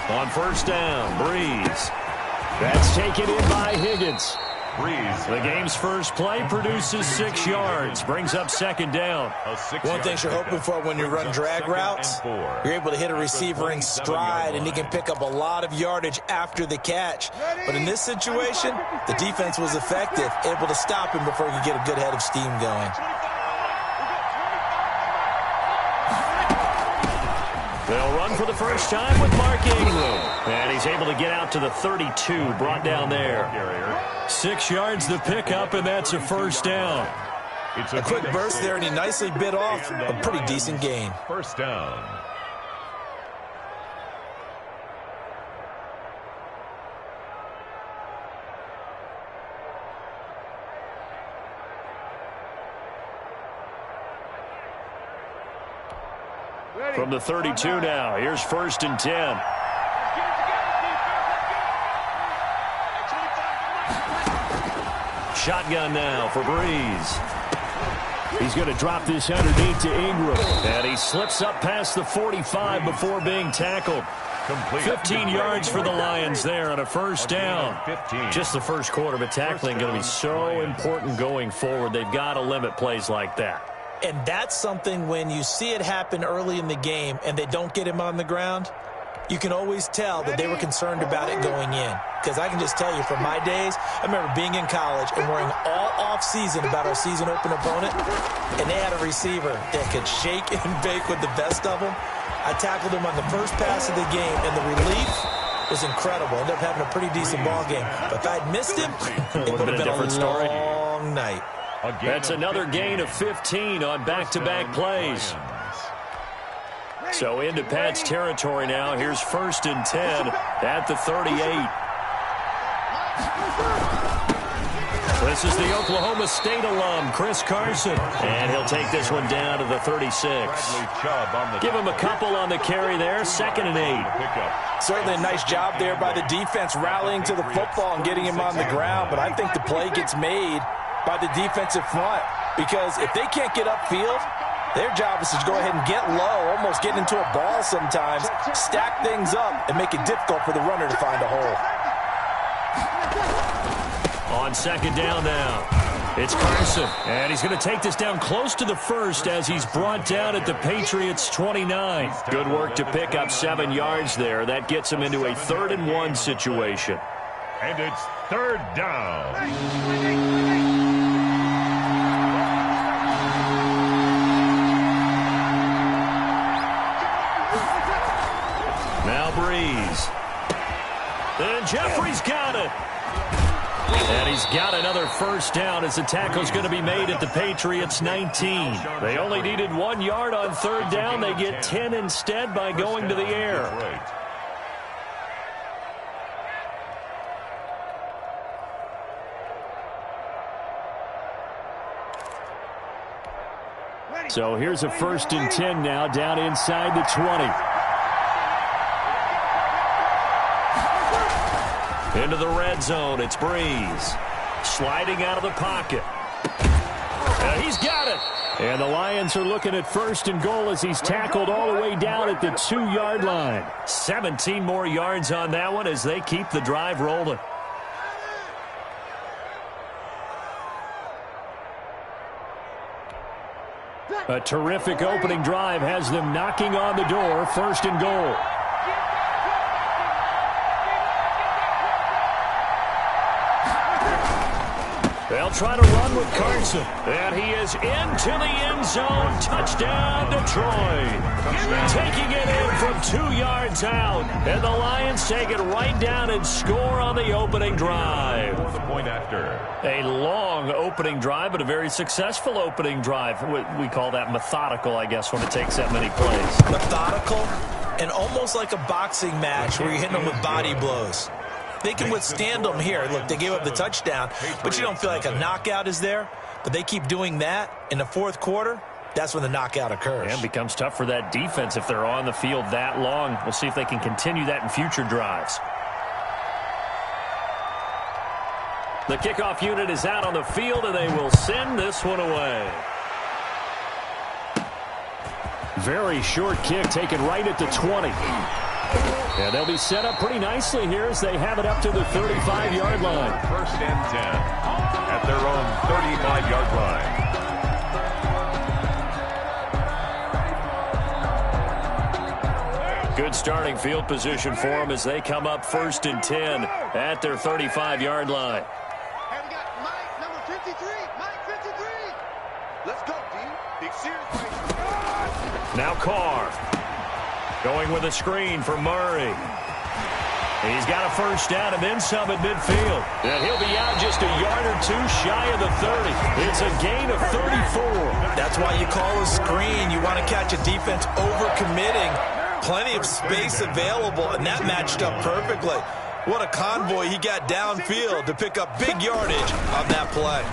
On first down, Breeze. That's taken in by Higgins. The game's first play produces 6 yards, brings up second down. One thing you're hoping for when you run drag routes, you're able to hit a receiver in stride, and he can pick up a lot of yardage after the catch. But in this situation, the defense was effective, able to stop him before he could get a good head of steam going. They'll run for the first time with Mark Ingram. And he's able to get out to the 32, brought down there. 6 yards the pickup, and that's a first down. A quick burst there, and he nicely bit off a pretty decent gain. First down. From the 32 now, here's first and 10. Shotgun now for Breeze. He's going to drop this underneath to Ingram. And he slips up past the 45 before being tackled. 15 yards for the Lions there on a first down. Just the first quarter, but tackling going to be so important going forward. They've got to limit plays like that. And that's something when you see it happen early in the game and they don't get him on the ground, you can always tell that they were concerned about it going in. Because I can just tell you from my days, I remember being in college and worrying all off-season about our season-open opponent, and they had a receiver that could shake and bake with the best of them. I tackled him on the first pass of the game, and the relief was incredible. Ended up having a pretty decent ball game. But if I'd missed him, it would have been a long night. That's another gain of 15 on back-to-back plays. So into Pat's territory now. Here's first and 10 at the 38. This is the Oklahoma State alum, Chris Carson. And he'll take this one down to the 36. Give him a couple on the carry there. Second and 8. Certainly a nice job there by the defense rallying to the football and getting him on the ground. But I think the play gets made by the defensive front, because if they can't get upfield, their job is to go ahead and get low, almost get into a ball sometimes, stack things up, and make it difficult for the runner to find a hole. On second down now, it's Carson, and he's going to take this down close to the first as he's brought down at the Patriots' 29. Good work to pick up 7 yards there. That gets him into a 3rd and 1 situation. And it's third down. Now Breeze. And Jeffrey's got it. And he's got another first down as the tackle's going to be made at the Patriots' 19. They only needed 1 yard on third down. They get 10 instead by going to the air. So here's a first and 10 now down inside the 20. Into the red zone, it's Breeze. Sliding out of the pocket. He's got it. And the Lions are looking at first and goal as he's tackled all the way down at the 2-yard line. 17 more yards on that one as they keep the drive rolling. A terrific opening drive has them knocking on the door, first and goal. They'll try to run with Carson. And he is into the end zone. Touchdown, Detroit. Taking it in from 2 yards out. And the Lions take it right down and score on the opening drive. The point after. A long opening drive, but a very successful opening drive. We call that methodical, I guess, when it takes that many plays. Methodical and almost like a boxing match where you're hitting them with body blows. They can withstand them here. Look, they gave up the touchdown, but you don't feel like a knockout is there. But they keep doing that in the fourth quarter. That's when the knockout occurs. And it becomes tough for that defense if they're on the field that long. We'll see if they can continue that in future drives. The kickoff unit is out on the field, and they will send this one away. Very short kick taken right at the 20. And they'll be set up pretty nicely here as they have it up to the 35-yard line. First and 10 at their own 35-yard line. Good starting field position for them as they come up first and 10 at their 35-yard line. And we got Mike, number 53. Mike, 53. Let's go, D. Big series. Now Carr going with a screen for Murray. He's got a first down and then some at midfield. And he'll be out just a yard or two shy of the 30. It's a gain of 34. That's why you call a screen. You want to catch a defense overcommitting. Plenty of space available, and that matched up perfectly. What a convoy he got downfield to pick up big yardage on that play.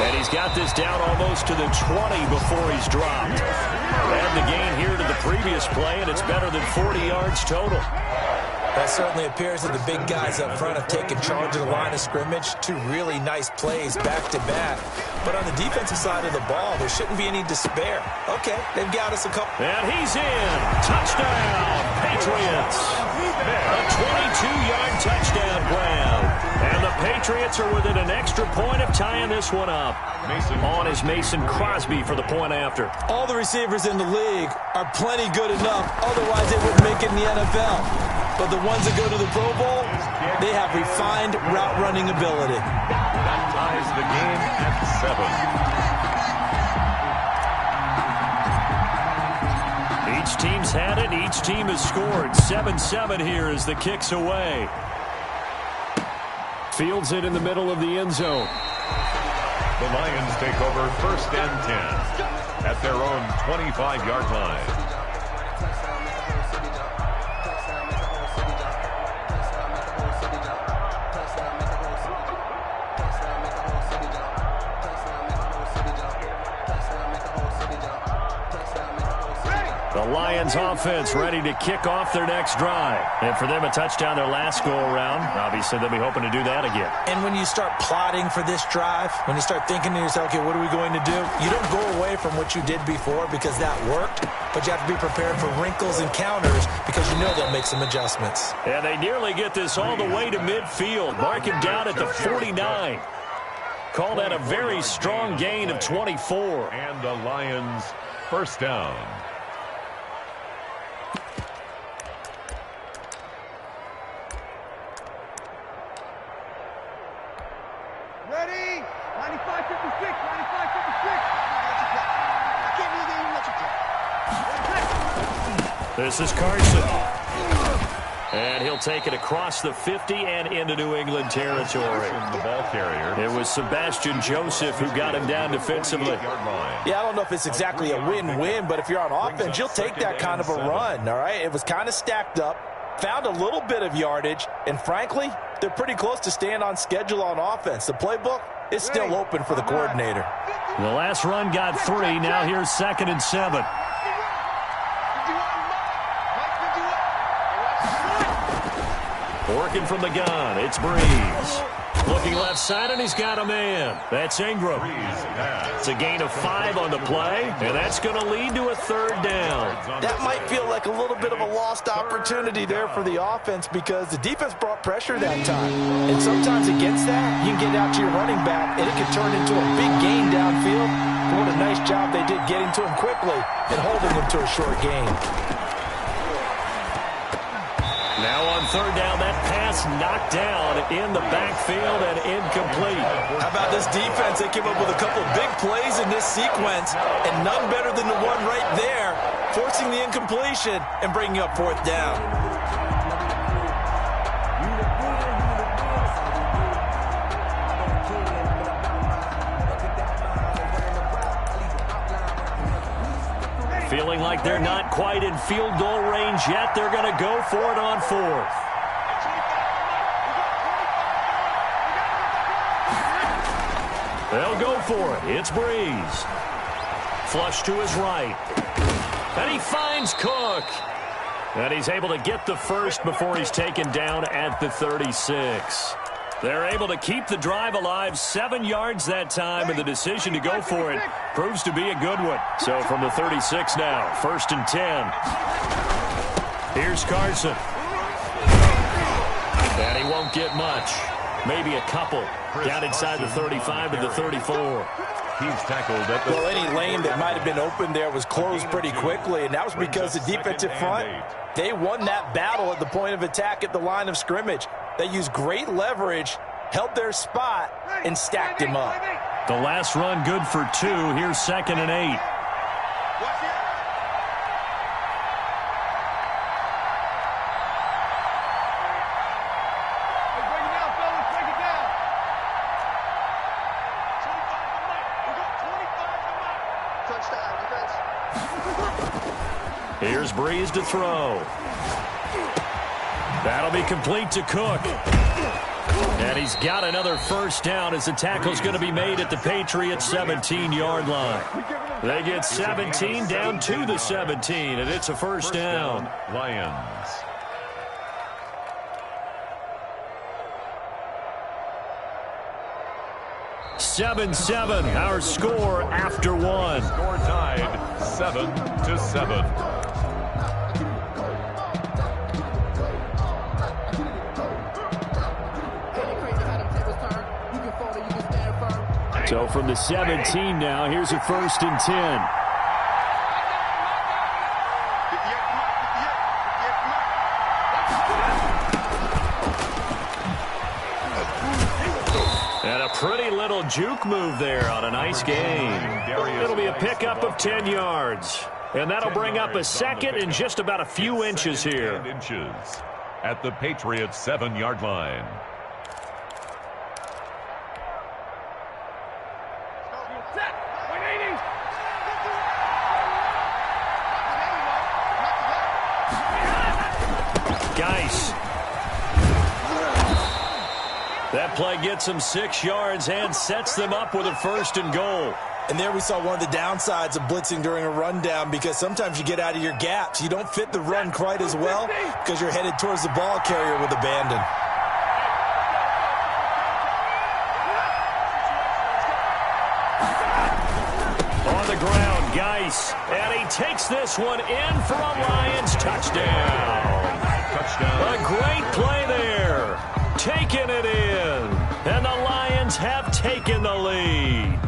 And he's got this down almost to the 20 before he's dropped. Add the gain here to the previous play, and it's better than 40 yards total. That certainly appears that the big guys up front have taken charge of the line of scrimmage. Two really nice plays back-to-back. But on the defensive side of the ball, there shouldn't be any despair. Okay, they've got us a couple. And he's in. Touchdown, Patriots. A 22-yard touchdown grab. And the Patriots are within an extra point of tying this one up. On is Mason Crosby for the point after. All the receivers in the league are plenty good enough. Otherwise, they wouldn't make it in the NFL. But the ones that go to the Pro Bowl, they have refined route running ability. That ties the game at 7. Each team's had it. Each team has scored. 7-7 here as the kick's away. Fields it in the middle of the end zone. The Lions take over first and 10 at their own 25-yard line. The Lions offense ready to kick off their next drive. And for them, a touchdown their last go-around. Obviously, they'll be hoping to do that again. And when you start plotting for this drive, when you start thinking to yourself, okay, what are we going to do? You don't go away from what you did before because that worked, but you have to be prepared for wrinkles and counters because you know they'll make some adjustments. And they nearly get this all the way to midfield. Mark him down at the 49. Call that a very strong gain of 24. And the Lions first down. Ready? 95-56, 95-56. I can't believe they even let you play. This is Carson. And he'll take it across the 50 and into New England territory. The ball carrier. It was Sebastian Joseph who got him down defensively. Yeah, I don't know if it's exactly a win-win, but if you're on offense, you'll take that kind of a run, all right? It was kind of stacked up, found a little bit of yardage, and frankly, they're pretty close to staying on schedule on offense. The playbook is still open for the coordinator. The last run got 3. Now here's 2nd and 7. Working from the gun, it's Breeze. Looking left side, and he's got a man. That's Ingram. It's a gain of 5 on the play, and that's going to lead to a 3rd down. That might feel like a little bit of a lost opportunity there for the offense because the defense brought pressure that time. And sometimes against that, you can get out to your running back, and it can turn into a big gain downfield. But what a nice job they did getting to him quickly and holding him to a short gain. Now on 3rd down, that pass knocked down in the backfield and incomplete. How about this defense? They came up with a couple big plays in this sequence, and none better than the one right there, forcing the incompletion and bringing up 4th down. Feeling like they're not quite in field goal range yet. They're going to go for it on 4th. They'll go for it. It's Breeze. Flush to his right. And he finds Cook. And he's able to get the first before he's taken down at the 36. They're able to keep the drive alive, 7 yards that time, and the decision to go for it proves to be a good one. So from the 36 now, 1st and 10. Here's Carson. And he won't get much. Maybe a couple. Down inside the 35 and the 34. He's tackled at the... Well, any lane that might have been open there was closed pretty quickly, and that was because the defensive front, they won that battle at the point of attack at the line of scrimmage. They used great leverage, held their spot, and stacked him up. The last run good for 2. Here's 2nd and 8. Here's Breeze to throw. That'll be complete to Cook. And he's got another first down as the tackle's going to be made at the Patriots' 17-yard line. They get 17 down to the 17, and it's a first down. Lions. Seven, our score after 1. Score tied 7-7. So from the 17 now, here's a 1st and 10. And a pretty little juke move there on a nice game. It'll be a pickup of 10 yards. And that'll bring up a 2nd and just about a few inches here. At the Patriots' 7-yard line. That play gets them 6 yards and sets them up with a 1st and goal. And there we saw one of the downsides of blitzing during a rundown, because sometimes you get out of your gaps. You don't fit the run quite as well because you're headed towards the ball carrier with abandon. On the ground, Geis, and he takes this one in for a Lions touchdown. A great play there. Taking it in. And the Lions have taken the lead.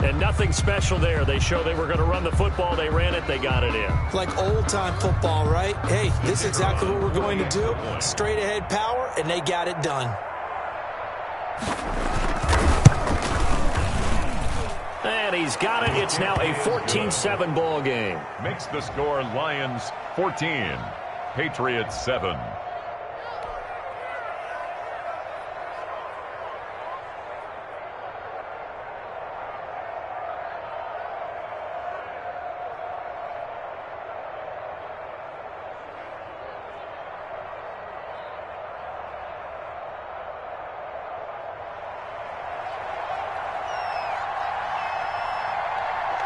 And nothing special there. They show they were going to run the football. They ran it. They got it in. Like old-time football, right? Hey, this is exactly what we're going to do. Straight-ahead power, and they got it done. And he's got it. It's now a 14-7 ball game. Makes the score Lions 14, Patriots 7.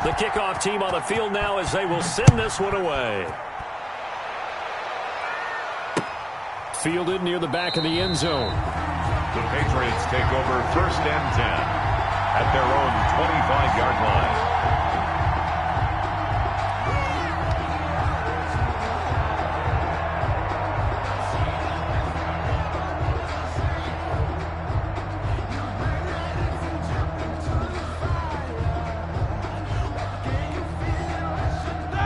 The kickoff team on the field now as they will send this one away. Fielded near the back of the end zone. The Patriots take over 1st and 10 at their own 25-yard line.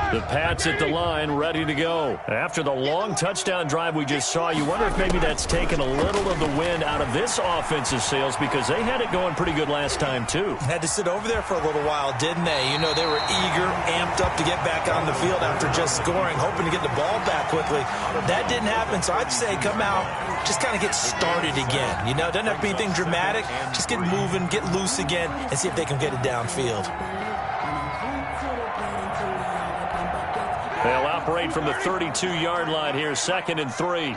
The Pats at the line, ready to go. After the long touchdown drive we just saw, you wonder if maybe that's taken a little of the wind out of this offensive sails, because they had it going pretty good last time, too. Had to sit over there for a little while, didn't they? You know, they were eager, amped up to get back on the field after just scoring, hoping to get the ball back quickly. That didn't happen, so I'd say come out, just kind of get started again. You know, doesn't have to be anything dramatic. Just get moving, get loose again, and see if they can get it downfield. They'll operate from the 32-yard line here, 2nd and 3.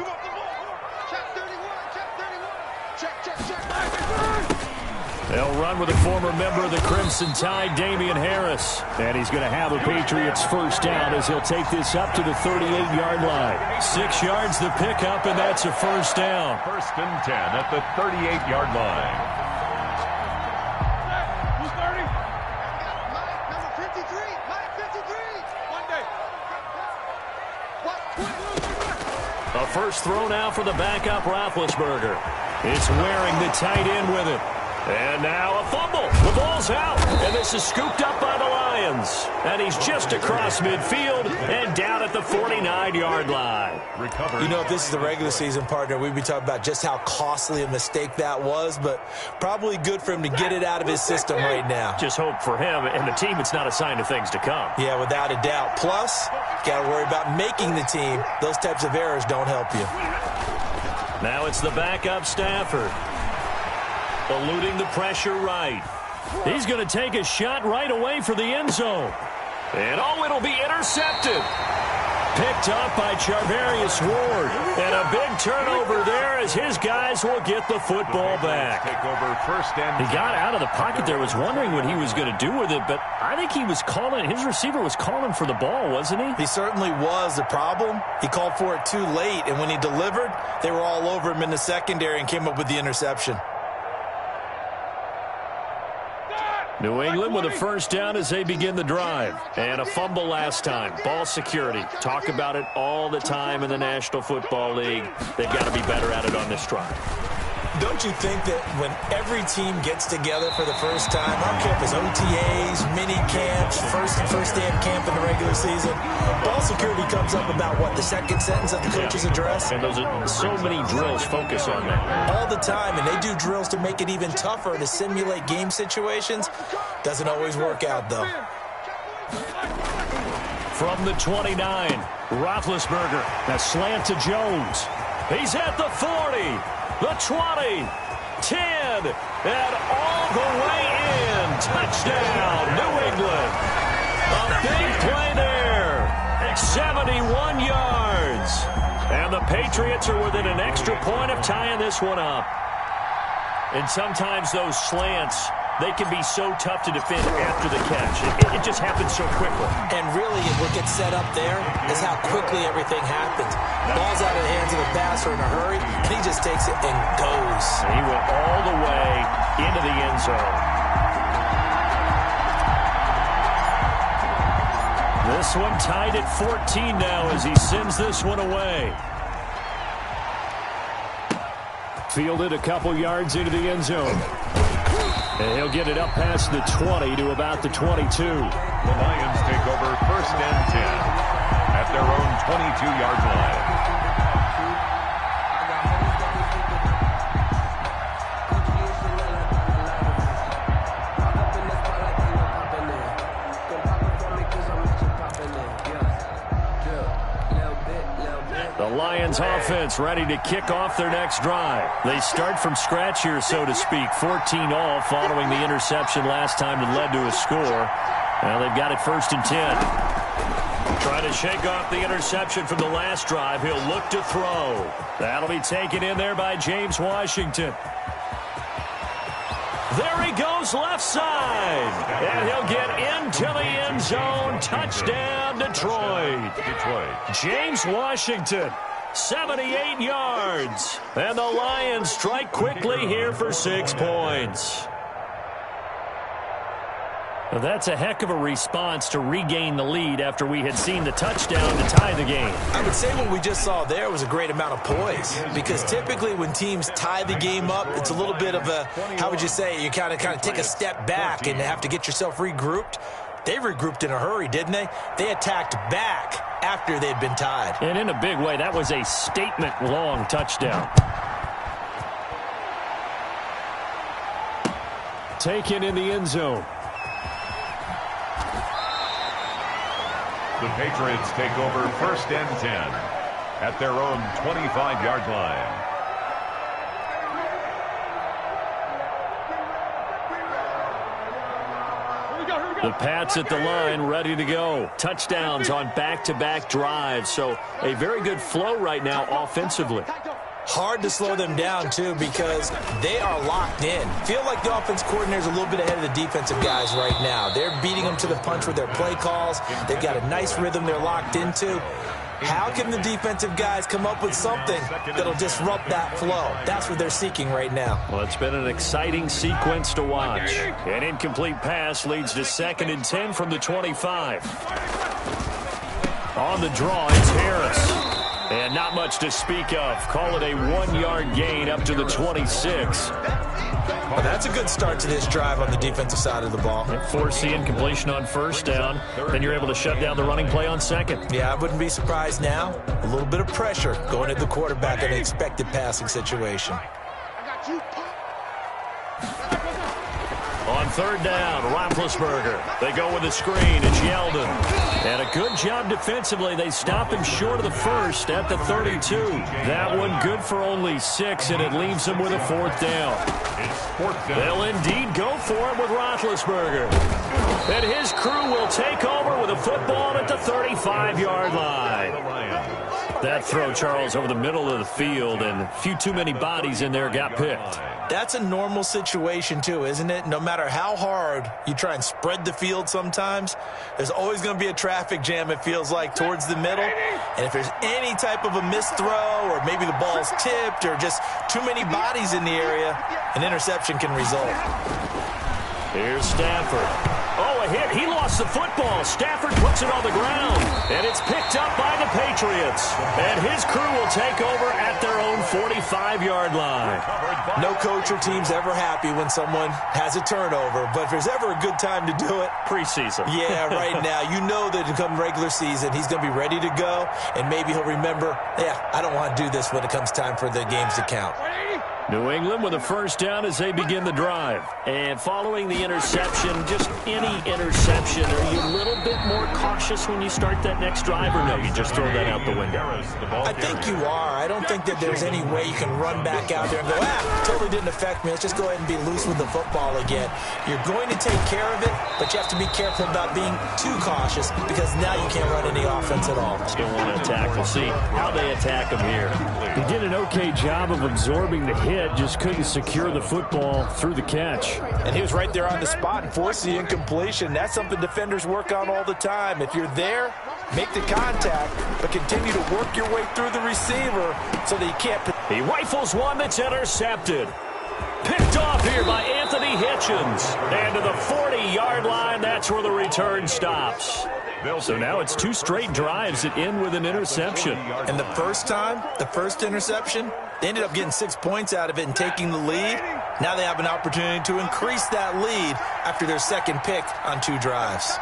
They'll run with a former member of the Crimson Tide, Damian Harris. And he's going to have a Patriots first down as he'll take this up to the 38-yard line. 6 yards the pickup, and that's a first down. First and 10 at the 38-yard line. A first throw now for the backup Roethlisberger. It's wearing the tight end with it. And now a fumble. The ball's out. And this is scooped up by the Lions. And he's just across midfield and down at the 49-yard line. You know, if this is the regular season, partner, we'd be talking about just how costly a mistake that was, but probably good for him to get it out of his system right now. Just hope for him and the team it's not a sign of things to come. Yeah, without a doubt. Plus, got to worry about making the team. Those types of errors don't help you. Now it's the backup Stafford. Eluding the pressure right. He's going to take a shot right away for the end zone. And oh, it'll be intercepted. Picked up by Charvarius Ward. And a big turnover there as his guys will get the football back. Take over first and he got out of the pocket there, was wondering what he was going to do with it, but I think he was calling, his receiver was calling for the ball, wasn't he? He certainly was. The problem, he called for it too late, and when he delivered, they were all over him in the secondary and came up with the interception. New England with a first down as they begin the drive. And a fumble last time. Ball security. Talk about it all the time in the National Football League. They've got to be better at it on this drive. Don't you think that when every team gets together for the first time, I don't care if it's OTAs, mini camps, first day of camp in the regular season, ball security comes up about, what, the second sentence of the coach's address? And those are so many drills focus on that. All the time, and they do drills to make it even tougher to simulate game situations. Doesn't always work out, though. From the 29, Roethlisberger. A slant to Jones. He's at the 40. The 20, 10, and all the way in. Touchdown, New England. A big play there. 71 yards. And the Patriots are within an extra point of tying this one up. And sometimes those slants, they can be so tough to defend after the catch. It just happens so quickly. And really, what gets set up there is how quickly everything happens. Ball's out of the hands of the passer in a hurry, and he just takes it and goes. And he went all the way into the end zone. This one tied at 14 now as he sends this one away. Fielded a couple yards into the end zone. And he'll get it up past the 20 to about the 22. The Lions take over first and 10 at their own 22-yard line. The Lions offense ready to kick off their next drive. They start from scratch here, so to speak. 14-all following the interception last time that led to a score. Now they've got it first and 10. Trying to shake off the interception from the last drive. He'll look to throw. That'll be taken in there by James Washington. There he goes left side. And he'll get into the end zone. Touchdown, Detroit. James Washington, 78 yards. And the Lions strike quickly here for 6 points. Well, that's a heck of a response to regain the lead after we had seen the touchdown to tie the game. I would say what we just saw there was a great amount of poise, because typically when teams tie the game up, it's a little bit of a, how would you say, you kind of take a step back and have to get yourself regrouped. They regrouped in a hurry, didn't they? They attacked back after they'd been tied. And in a big way, that was a statement-long touchdown. Taken in the end zone. The Patriots take over first and 10 at their own 25-yard line. The Pats at the line, ready to go. Touchdowns on back-to-back drives, so a very good flow right now offensively. Hard to slow them down, too, because they are locked in. Feel like the offense coordinator's a little bit ahead of the defensive guys right now. They're beating them to the punch with their play calls. They've got a nice rhythm they're locked into. How can the defensive guys come up with something that'll disrupt that flow? That's what they're seeking right now. Well, it's been an exciting sequence to watch. An incomplete pass leads to 2nd and 10 from the 25. On the draw, it's Harris. And not much to speak of. Call it a 1-yard gain up to the 26. Well, that's a good start to this drive on the defensive side of the ball. Force the incompletion on 1st down. Then you're able to shut down the running play on 2nd. Yeah, I wouldn't be surprised now. A little bit of pressure going at the quarterback in an expected passing situation. On 3rd down, Roethlisberger. They go with a screen. It's Yeldon. And a good job defensively. They stop him short of the 1st at the 32. That one good for only 6, and it leaves them with a 4th down. They'll indeed go for it with Roethlisberger. And his crew will take over with a football at the 35-yard line. That throw, Charles, over the middle of the field, and a few too many bodies in there got picked. That's a normal situation, too, isn't it? No matter how hard you try and spread the field sometimes, there's always going to be a traffic jam, it feels like, towards the middle. And if there's any type of a missed throw or maybe the ball's tipped or just too many bodies in the area, an interception can result. Here's Stafford. Oh, a hit. He lost the football. Stafford puts it on the ground, and it's picked up by the Patriots. And his crew will take over at their own 45-yard line. No coach or team's ever happy when someone has a turnover, but if there's ever a good time to do it, preseason. Yeah, right now. You know that come regular season, he's going to be ready to go, and maybe he'll remember, I don't want to do this when it comes time for the games to count. New England with a 1st down as they begin the drive. And following the interception, just any interception, are you a little bit more cautious when you start that next drive, or no, you just throw that out the window? I think you are. I don't think that there's any way you can run back out there and go, totally didn't affect me. Let's just go ahead and be loose with the football again. You're going to take care of it, but you have to be careful about being too cautious because now you can't run any offense at all. Still want to attack. We'll see how they attack him here. He did an okay job of absorbing the hit, just couldn't secure the football through the catch. And he was right there on the spot and forced the incompletion. That's something defenders work on all the time. If you're there, make the contact, but continue to work your way through the receiver so that you can't. He rifles one that's intercepted. Picked off here by Anthony Hitchens. And to the 40-yard line, that's where the return stops. So now it's 2 straight drives that end with an interception. And the first time, the first interception, they ended up getting 6 points out of it and taking the lead. Now they have an opportunity to increase that lead after their 2nd pick on 2 drives.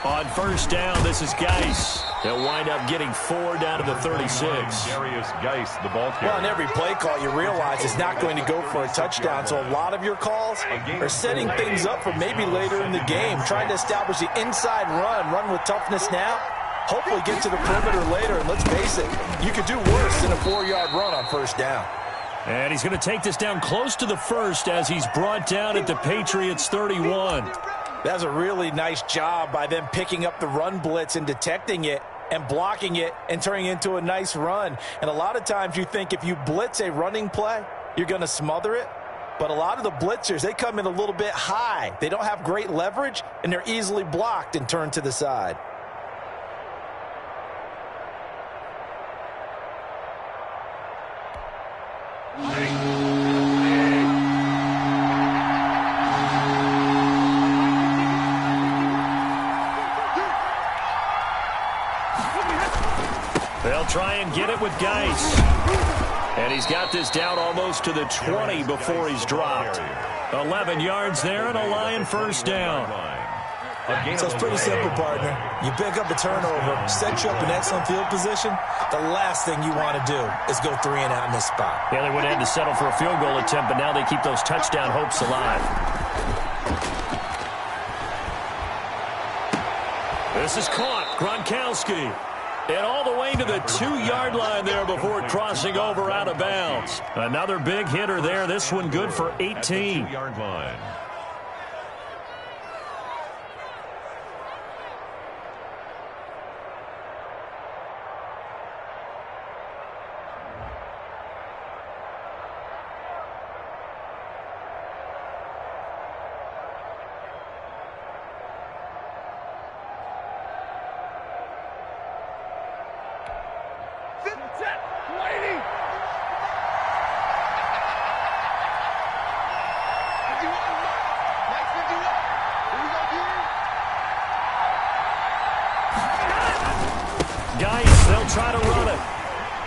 On 1st down, this is Geis. They'll wind up getting 4 down to the 36. Darius Geis, the ball carrier. Well, on every play call, you realize it's not going to go for a touchdown. So a lot of your calls are setting things up for maybe later in the game, trying to establish the inside run with toughness now. Hopefully get to the perimeter later, and let's face it, you could do worse than a 4-yard run on 1st down. And he's going to take this down close to the 1st as he's brought down at the Patriots' 31. That's a really nice job by them picking up the run blitz and detecting it and blocking it and turning it into a nice run. And a lot of times you think if you blitz a running play, you're going to smother it. But a lot of the blitzers, they come in a little bit high. They don't have great leverage, and they're easily blocked and turned to the side. They'll try and get it with Geis. And he's got this down almost to the 20 before he's dropped. 11 yards there and a Lion 1st down. So it's pretty simple, partner. You pick up a turnover, set you up in excellent field position. The last thing you want to do is go 3 and out in this spot. Yeah, they would have had to settle for a field goal attempt, but now they keep those touchdown hopes alive. This is caught. Gronkowski. And all the way to the 2-yard line there before crossing over out of bounds. Another big hitter there. This one good for 18. 2-yard line. Geis, they'll try to run it.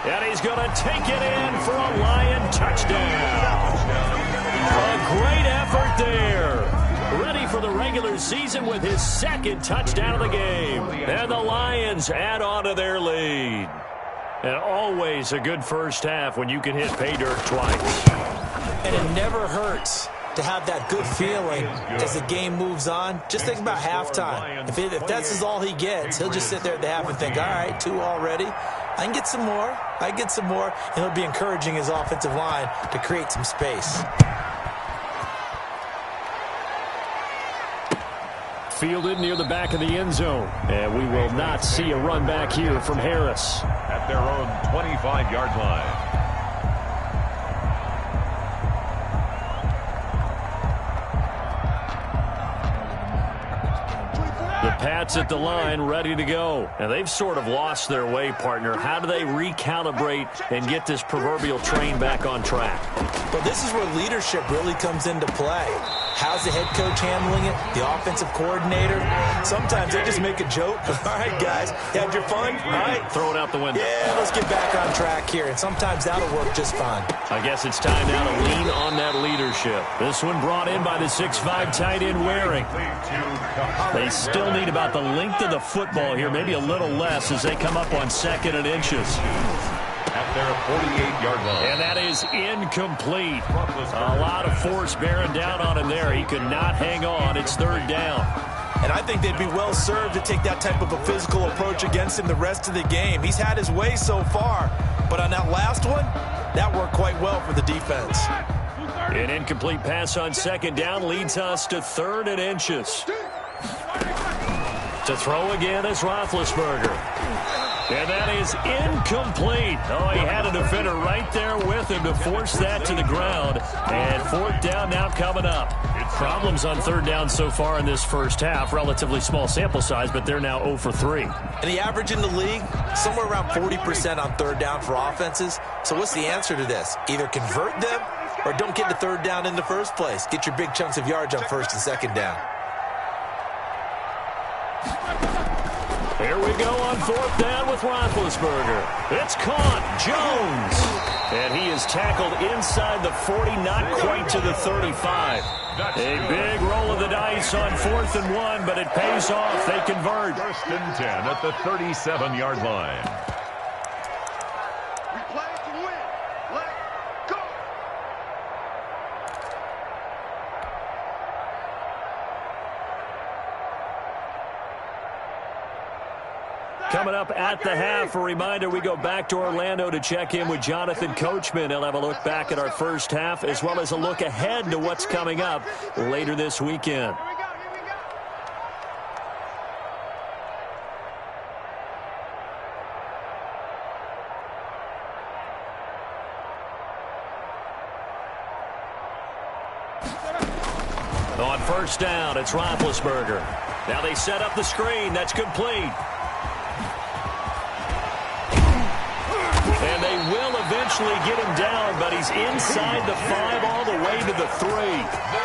And he's going to take it in for a Lion touchdown. A great effort there. Ready for the regular season with his second touchdown of the game. And the Lions add on to their lead. And always a good first half when you can hit pay dirt twice. And it never hurts to have that good feeling as the game moves on. Just think about halftime. If that's all he gets, he'll just sit there at the half and think, all right, 2 already. I can get some more. I get some more. And he'll be encouraging his offensive line to create some space. Fielded near the back of the end zone. And we will not see a run back here from Harris. At their own 25-yard line. The Pats at the line, ready to go. And they've sort of lost their way, partner. How do they recalibrate and get this proverbial train back on track? Well, this is where leadership really comes into play. How's the head coach handling it? The offensive coordinator? Sometimes they just make a joke. All right, guys, you had your fun? All right. Throw it out the window. Yeah, let's get back on track here. And sometimes that'll work just fine. I guess it's time now to lean on that leadership. This one brought in by the 6'5" tight end Waring. They still need about the length of the football here, maybe a little less as they come up on 2nd and inches. At their 48-yard line. And that is incomplete. A lot of force bearing down on him there. He could not hang on. It's 3rd down. And I think they'd be well served to take that type of a physical approach against him the rest of the game. He's had his way so far. But on that last one, that worked quite well for the defense. An incomplete pass on 2nd down leads us to 3rd and inches. To throw again is Roethlisberger. And that is incomplete. Oh, he had a defender right there with him to force that to the ground. And 4th down now coming up. Problems on 3rd down so far in this first half. Relatively small sample size, but they're now 0 for 3. And the average in the league, somewhere around 40% on 3rd down for offenses. So what's the answer to this? Either convert them or don't get to 3rd down in the first place. Get your big chunks of yards on 1st and 2nd down. Here we go on 4th down with Roethlisberger. It's caught. Jones. And he is tackled inside the 40, not quite to the 35. A big roll of the dice on 4th and 1, but it pays off. They convert. 1st and 10 at the 37-yard line. We play to win. Let's go. Coming up at the half, a reminder, we go back to Orlando to check in with Jonathan Coachman. He'll have a look back at our first half as well as a look ahead to what's coming up later this weekend. On 1st down, it's Roethlisberger. Now they set up the screen. That's complete. And they will eventually get him down, but he's inside the 5 all the way to the 3.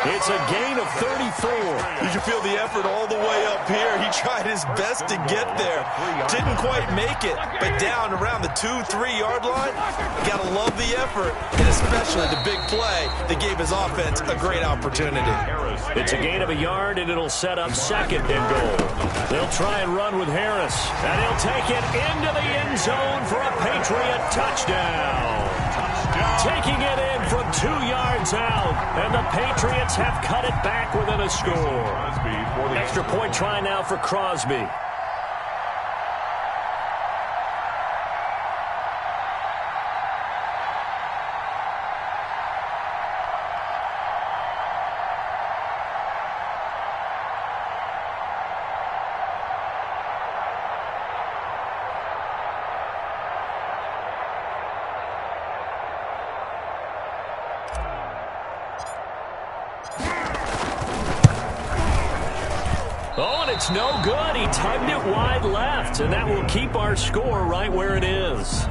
It's a gain of 34. You can feel the effort all the way up here. He tried his best to get there. Didn't quite make it, but down around the 2-3 yard line, you gotta love the effort, and especially the big play that gave his offense a great opportunity. It's a gain of a yard, and it'll set up 2nd and goal. They'll try and run with Harris, and he'll take it into the end zone for a Patriot touchdown. Taking it in from 2 yards out, and the Patriots have cut it back within a score. Extra point try now for Crosby. it's no good. He tugged it wide left, and that will keep our score right where it is.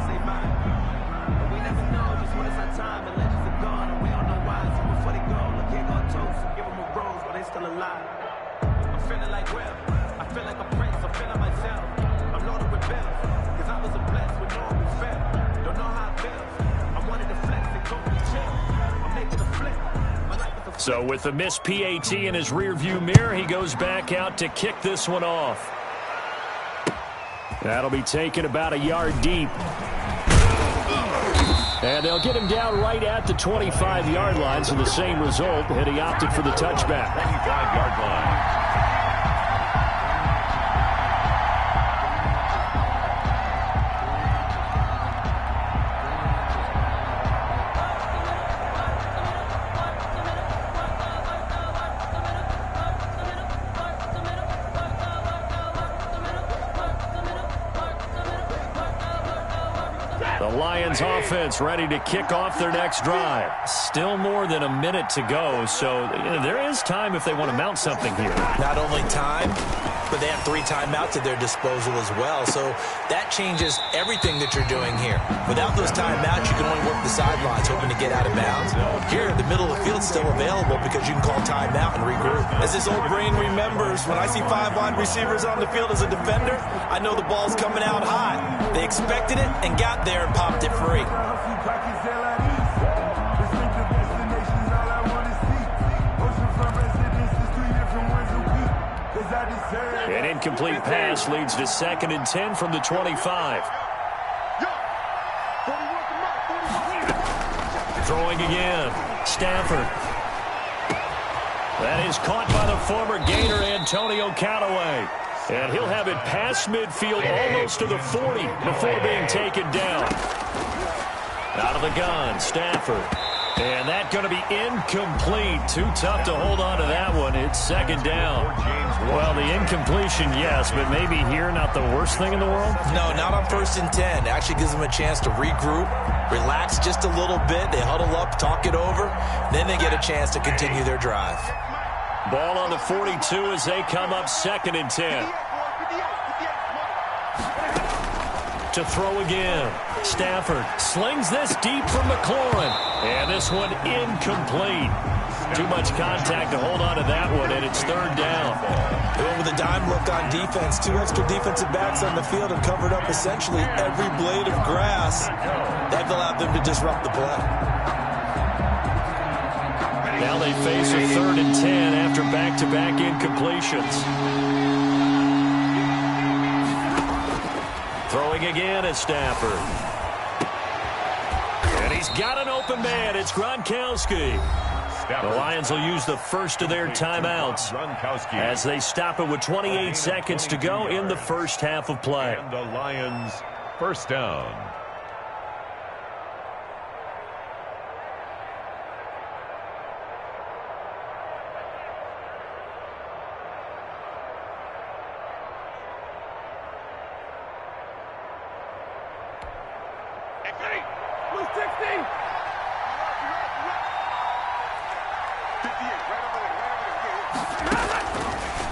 So with the missed PAT in his rearview mirror, he goes back out to kick this one off. That'll be taken about a yard deep. And they'll get him down right at the 25-yard line, so the same result, and he opted for the touchback. 25-yard line. Lions offense ready to kick off their next drive. Still more than a minute to go, so there is time if they want to mount something here. Not only time, but they have 3 timeouts at their disposal as well, so that changes everything that you're doing here. Without those timeouts, you can only work the sidelines, hoping to get out of bounds. Here, the middle of the field's still available because you can call timeout and regroup. As this old brain remembers, when I see 5 wide receivers on the field as a defender, I know the ball's coming out high. They expected it and got there and popped it free. An incomplete pass leads to 2nd and 10 from the 25. Throwing again. Stafford. That is caught by the former Gator Antonio Callaway. And he'll have it past midfield almost to the 40 before being taken down. Out of the gun, Stafford. And that's going to be incomplete. Too tough to hold on to that one. It's 2nd down. Well, the incompletion, yes, but maybe here not the worst thing in the world? No, not on 1st and 10. It actually gives them a chance to regroup, relax just a little bit. They huddle up, talk it over. Then they get a chance to continue their drive. Ball on the 42 as they come up 2nd and 10. To throw again. Stafford slings this deep from McLaurin. And this one incomplete. Too much contact to hold on to that one, and it's 3rd down. They went with a dime look on defense. 2 extra defensive backs on the field and covered up essentially every blade of grass. That allowed them to disrupt the play. Now they face a 3rd and 10 after back-to-back incompletions. Throwing again at Stafford. And he's got an open man. It's Gronkowski. The Lions will use the first of their timeouts as they stop it with 28 seconds to go in the first half of play. And the Lions, 1st down.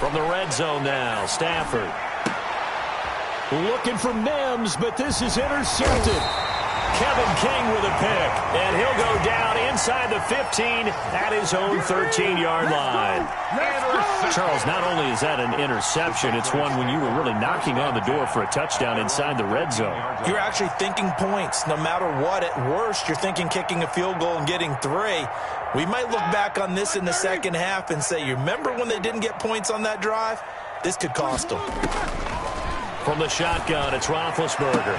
From the red zone now, Stafford. Looking for Mims, but this is intercepted. Kevin King with a pick, and he'll go down inside the 15 at his own 13-yard line. Charles, not only is that an interception, it's one when you were really knocking on the door for a touchdown inside the red zone. You're actually thinking points. No matter what, at worst, you're thinking kicking a field goal and getting 3. We might look back on this in the second half and say, you remember when they didn't get points on that drive? This could cost them. From the shotgun, it's Roethlisberger.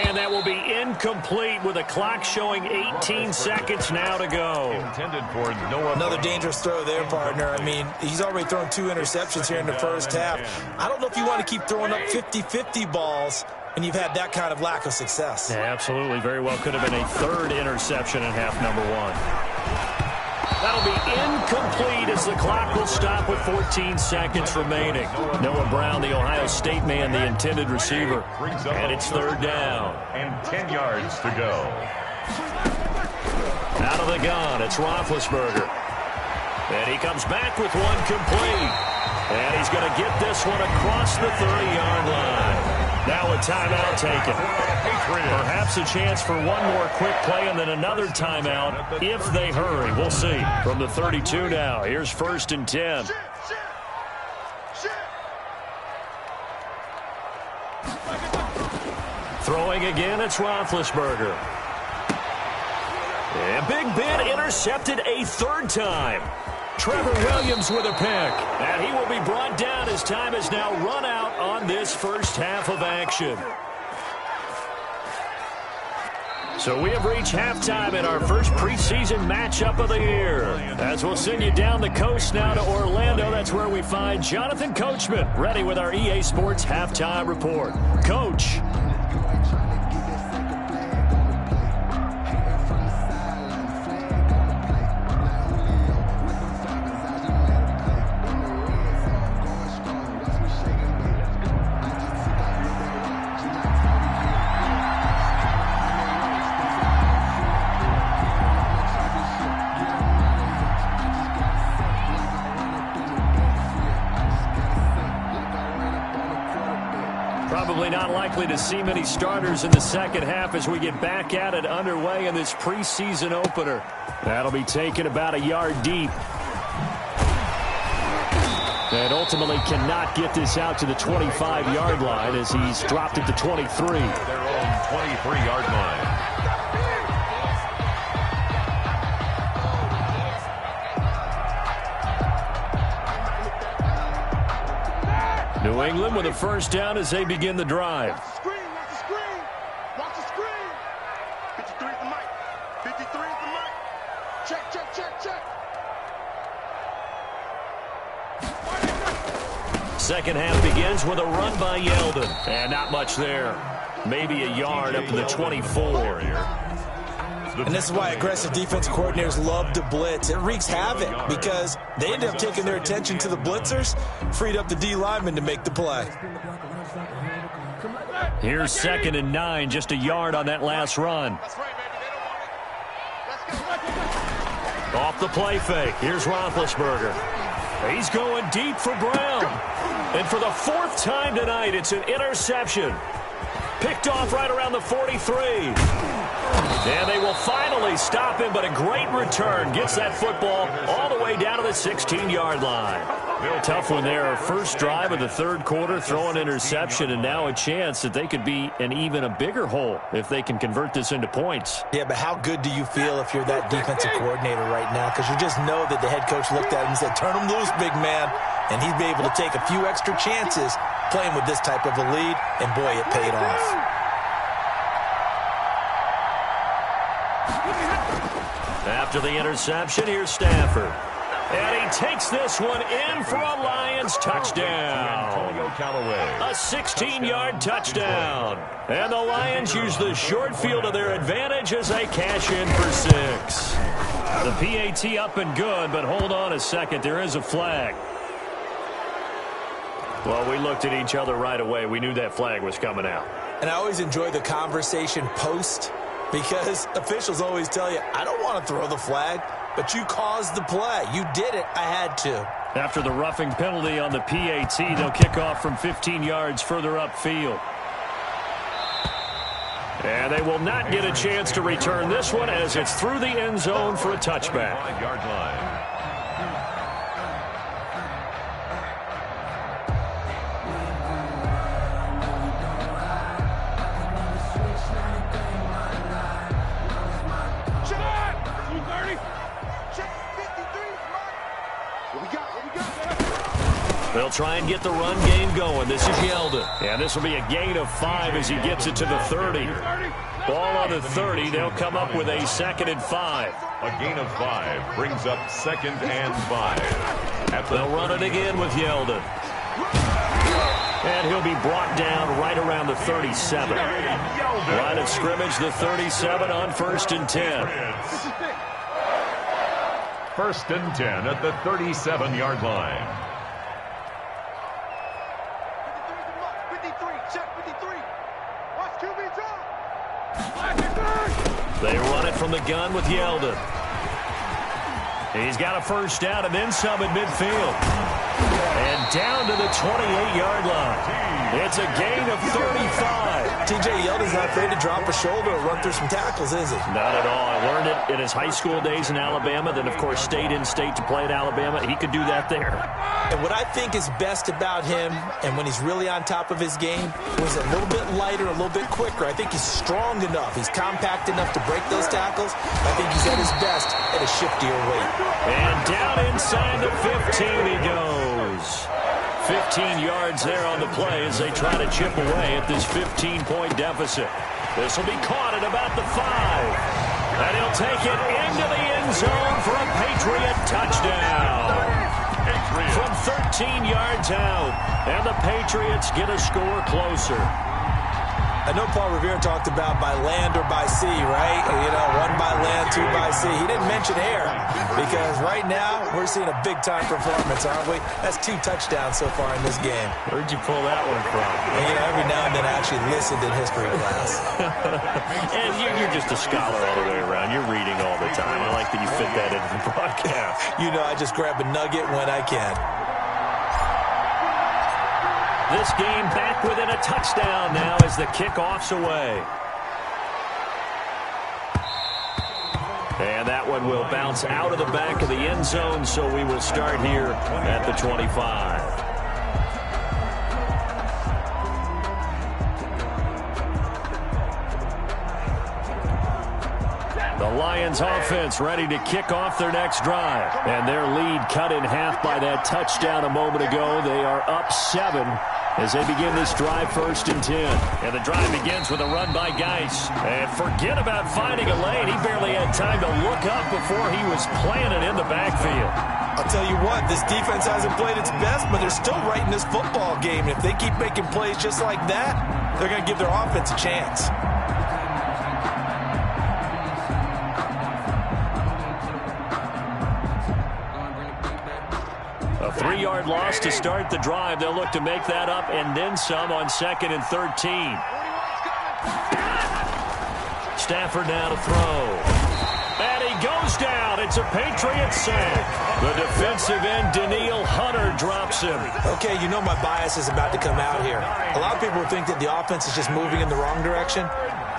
And that will be incomplete with the clock showing 18 seconds now to go. Intended for no Another dangerous throw there, partner. I mean, he's already thrown 2 interceptions here in the first half. I don't know if you want to keep throwing up 50-50 balls when you've had that kind of lack of success. Yeah, absolutely. Very well could have been a 3rd interception in half number 1. That'll be incomplete as the clock will stop with 14 seconds remaining. Noah Brown, the Ohio State man, the intended receiver. And it's 3rd down. And 10 yards to go. Out of the gun, it's Roethlisberger. And he comes back with one complete. And he's going to get this one across the 30-yard line. Now a timeout taken. Perhaps a chance for one more quick play and then another timeout if they hurry. We'll see. From the 32 now, here's 1st and 10. Throwing again, it's Roethlisberger. And Big Ben intercepted a 3rd time. Trevor Williams with a pick. And he will be brought down as time has now run out on this first half of action. So we have reached halftime in our first preseason matchup of the year. As we'll send you down the coast now to Orlando, that's where we find Jonathan Coachman ready with our EA Sports halftime report. Coach. Probably not likely to see many starters in the second half as we get back at it underway in this preseason opener. That'll be taken about a yard deep. And ultimately cannot get this out to the 25-yard line as he's dropped it to 23. Their own 23-yard line. New England with a first down as they begin the drive. Watch the screen, watch the screen. Watch the screen. 53 is the mic. 53 is the mic. Check, check, check, check. Second half begins with a run by Yeldon. And not much there. Maybe a yard up to the 24 here. And this is why aggressive defense coordinators love to blitz. It wreaks havoc because they end up taking their attention to the blitzers, freed up the D lineman to make the play. Here's 2nd and 9, just a yard on that last run. That's right, baby. They don't want it. Let's go. Off the play fake, here's Roethlisberger. He's going deep for Brown. And for the 4th time tonight, it's an interception. Picked off right around the 43. And they will finally stop him, but a great return gets that football all the way down to the 16-yard line. Tough one there. First drive of the 3rd quarter, throw an interception, and now a chance that they could be in even a bigger hole if they can convert this into points. Yeah, but how good do you feel if you're that defensive coordinator right now? Because you just know that the head coach looked at him and said, turn him loose, big man. And he'd be able to take a few extra chances playing with this type of a lead, and boy, it paid off. After the interception, here's Stafford. And he takes this one in for a Lions touchdown. A 16-yard touchdown. And the Lions use the short field to their advantage as they cash in for 6. The PAT up and good, but hold on a second. There is a flag. Well, we looked at each other right away. We knew that flag was coming out. And I always enjoy the conversation post because officials always tell you, I don't want to throw the flag, but you caused the play. You did it. I had to. After the roughing penalty on the PAT, they'll kick off from 15 yards further upfield. And they will not get a chance to return this one as it's through the end zone for a touchback. 5-yard line. They'll try and get the run game going. This is Yeldon. And this will be a gain of 5 as he gets it to the 30. Ball on the 30. They'll come up with a 2nd and 5. A gain of 5 brings up 2nd and 5. They'll run it again with Yeldon. And he'll be brought down right around the 37. Line of scrimmage, the 37 on 1st and 10. 1st and 10 at the 37-yard line. 53, check 53. Watch QB drop. They run it from the gun with Yeldon. He's got a first down and then some at midfield. And down to the 28-yard line. It's a gain of 35. T.J. Yeldon's not afraid to drop a shoulder or run through some tackles, is he? Not at all. I learned it in his high school days in Alabama, then, of course, stayed in state to play at Alabama. He could do that there. And what I think is best about him, and when he's really on top of his game, when he's a little bit lighter, a little bit quicker, I think he's strong enough. He's compact enough to break those tackles. I think he's at his best at a shiftier weight. And down inside the 15 he goes. 15 yards there on the play as they try to chip away at this 15-point deficit. This will be caught at about the 5. And he'll take it into the end zone for a Patriot touchdown. From 13 yards out. And the Patriots get a score closer. I know Paul Revere talked about by land or by sea, right? You know, 1 by land, 2 by sea. He didn't mention air because right now we're seeing a big-time performance, aren't we? That's 2 touchdowns so far in this game. Where'd you pull that one from? And, you know, every now and then I actually listened in history class. And you're just a scholar all the way around. You're reading all the time. I like that you fit that into the broadcast. You know, I just grab a nugget when I can. This game back within a touchdown now as the kickoff's away. And that one will bounce out of the back of the end zone, so we will start here at the 25. The Lions offense ready to kick off their next drive. And their lead cut in half by that touchdown a moment ago. They are up 7 as they begin this drive 1st and 10. And the drive begins with a run by Geis. And forget about finding a lane. He barely had time to look up before he was planted in the backfield. I'll tell you what, this defense hasn't played its best, but they're still right in this football game. If they keep making plays just like that, they're going to give their offense a chance. A 3-yard loss to start the drive. They'll look to make that up and then some on 2nd and 13. Stafford now to throw. And he goes down. It's a Patriot sack. The defensive end, Daniil Hunter, drops him. Okay, you know my bias is about to come out here. A lot of people think that the offense is just moving in the wrong direction.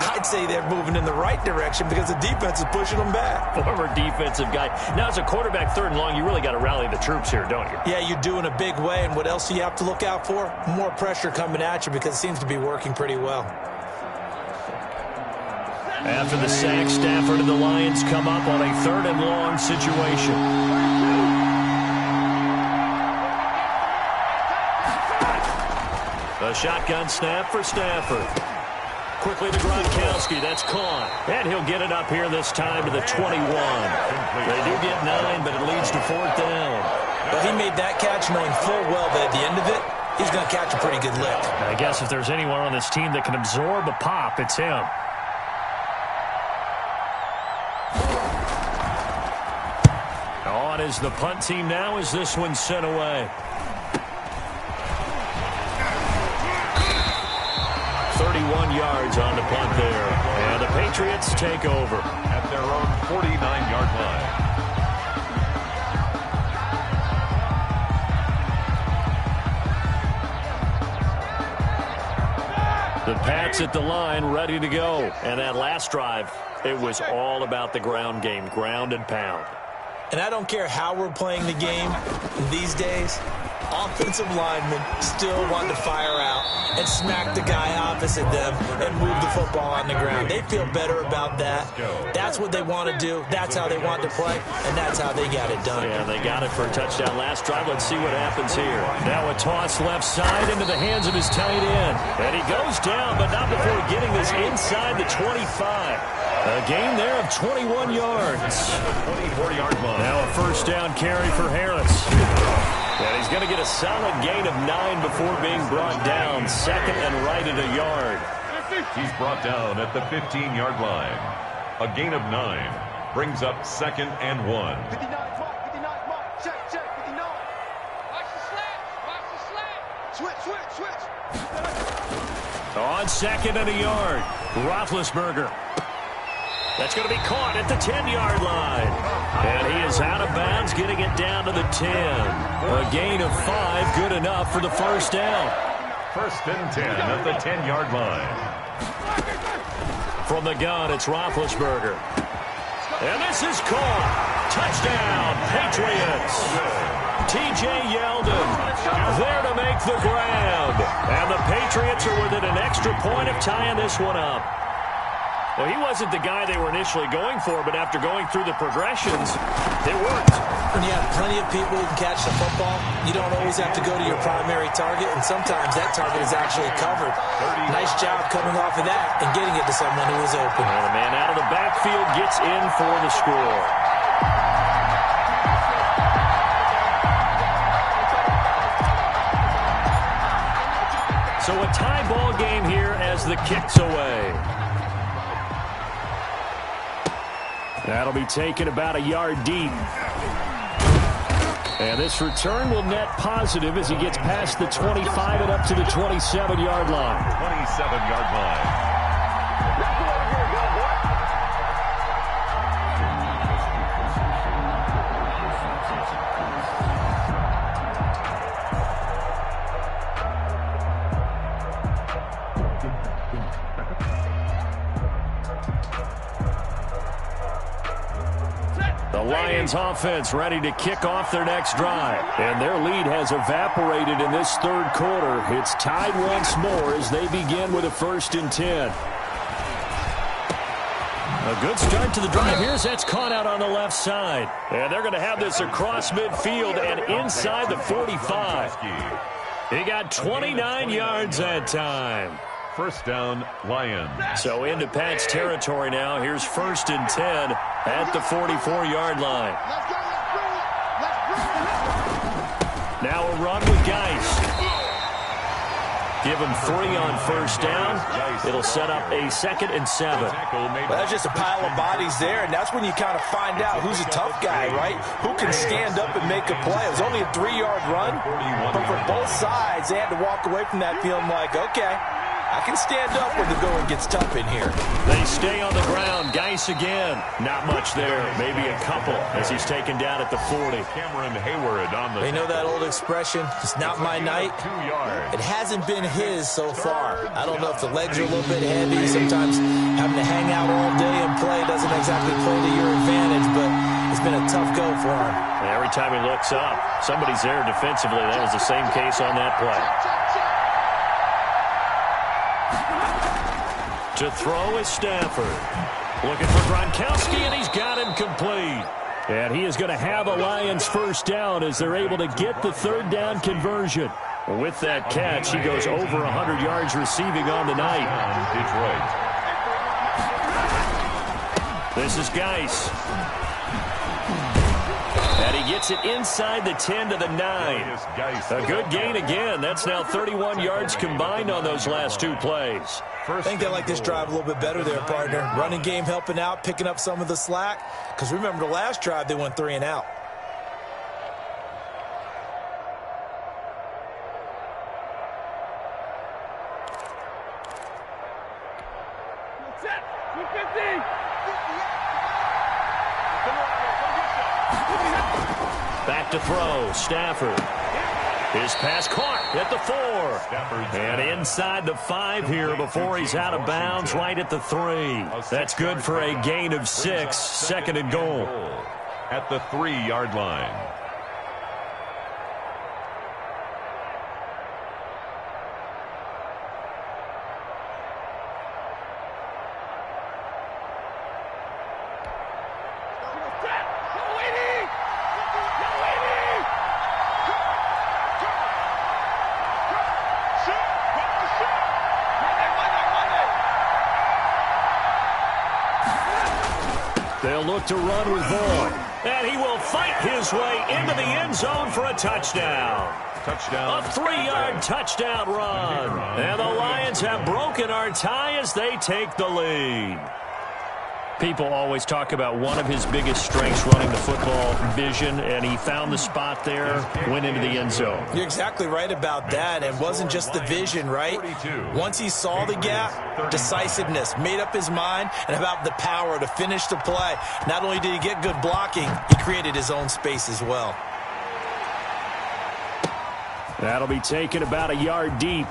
I'd say they're moving in the right direction because the defense is pushing them back. Former defensive guy. Now, as a quarterback 3rd and long, you really got to rally the troops here, don't you? Yeah, you do in a big way. And what else do you have to look out for? More pressure coming at you because it seems to be working pretty well. After the sack, Stafford and the Lions come up on a 3rd and long situation. A shotgun snap for Stafford. Quickly to Gronkowski. That's caught. And he'll get it up here this time to the 21. They do get 9, but it leads to 4th down. But he made that catch knowing full well that at the end of it, he's going to catch a pretty good lick. I guess if there's anyone on this team that can absorb a pop, it's him. On is the punt team now as this one's sent away. 31 yards on the punt there. And the Patriots take over at their own 49-yard line. The Pats at the line ready to go. And that last drive, it was all about the ground game, ground and pound. And I don't care how we're playing the game these days, offensive linemen still want to fire out and smack the guy opposite them and move the football on the ground. They feel better about that. That's what they want to do. That's how they want to play, and that's how they got it done. Yeah, they got it for a touchdown last drive. Let's see what happens here. Now a toss left side into the hands of his tight end. And he goes down, but not before getting this inside the 25. A gain there of 21 yards. 24-yard line. Now a 1st down carry for Harris. And he's going to get a solid gain of 9 before being brought down. 2nd and right at a yard. He's brought down at the 15-yard line. A gain of 9 brings up 2nd and 1. 59 mark, check, 59. Watch the slant. Switch. On 2nd and a yard, Roethlisberger. That's going to be caught at the 10-yard line. And he is out of bounds, getting it down to the 10. A gain of 5, good enough for the first down. First and 10 at the 10-yard line. From the gun, it's Roethlisberger. And this is caught. Touchdown, Patriots. T.J. Yeldon there to make the grab. And the Patriots are within an extra point of tying this one up. Well, he wasn't the guy they were initially going for, but after going through the progressions, it worked. When you have plenty of people who can catch the football, you don't always have to go to your primary target, and sometimes that target is actually covered. Nice job coming off of that and getting it to someone who was open. And the man out of the backfield gets in for the score. So a tie ball game here as the kick's away. That'll be taken about a yard deep. And this return will net positive as he gets past the 25 and up to the 27-yard line. 27-yard line. Lions offense ready to kick off their next drive. And their lead has evaporated in this third quarter. It's tied once more as they begin with a 1st and 10. A good start to the drive here as that's caught out on the left side. And they're going to have this across midfield and inside the 45. He got 29 yards that time. First down, Lions. So into Pat's territory now. Here's 1st and 10 at the 44-yard line. Now a run with Geis. Give him 3 on first down. It'll set up a 2nd and 7. Well, that's just a pile of bodies there, and that's when you kind of find out who's a tough guy, right? Who can stand up and make a play. It was only a 3-yard run, but for both sides, they had to walk away from that feeling like, okay, I can stand up when the going gets tough in here. They stay on the ground. Geis again. Not much there. Maybe a couple as he's taken down at the 40. Cameron Hayward on the... They know that old expression, it's not my night. 2 yards. It hasn't been his so far. I don't know if the legs are a little bit heavy. Sometimes having to hang out all day and play doesn't exactly play to your advantage, but it's been a tough go for him. Every time he looks up, somebody's there defensively. That was the same case on that play. To throw is Stafford. Looking for Gronkowski, and he's got him complete. And he is going to have a Lions first down as they're able to get the 3rd down conversion. With that catch, he goes over 100 yards receiving on the night. Detroit. This is Geis. And he gets it inside the 10 to the 9. A good gain again. That's now 31 yards combined on those last 2 plays. I think they like this drive a little bit better there, partner. Running game helping out, picking up some of the slack. Because remember, the last drive, they went 3 and out. Back to throw, Stafford. His pass caught at the 4. And inside the 5 here before he's out of bounds, right at the 3. That's good for a gain of 6, 2nd and goal. At the 3-yard line. They'll look to run with Vaughn. And he will fight his way into the end zone for a touchdown. Touchdown. A 3-yard touchdown run. And the Lions have broken our tie as they take the lead. People always talk about one of his biggest strengths running the football, vision, and he found the spot there, went into the end zone. You're exactly right about that. And it wasn't just the vision, right? Once he saw the gap, decisiveness, made up his mind, and about the power to finish the play. Not only did he get good blocking, he created his own space as well. That'll be taken about a yard deep.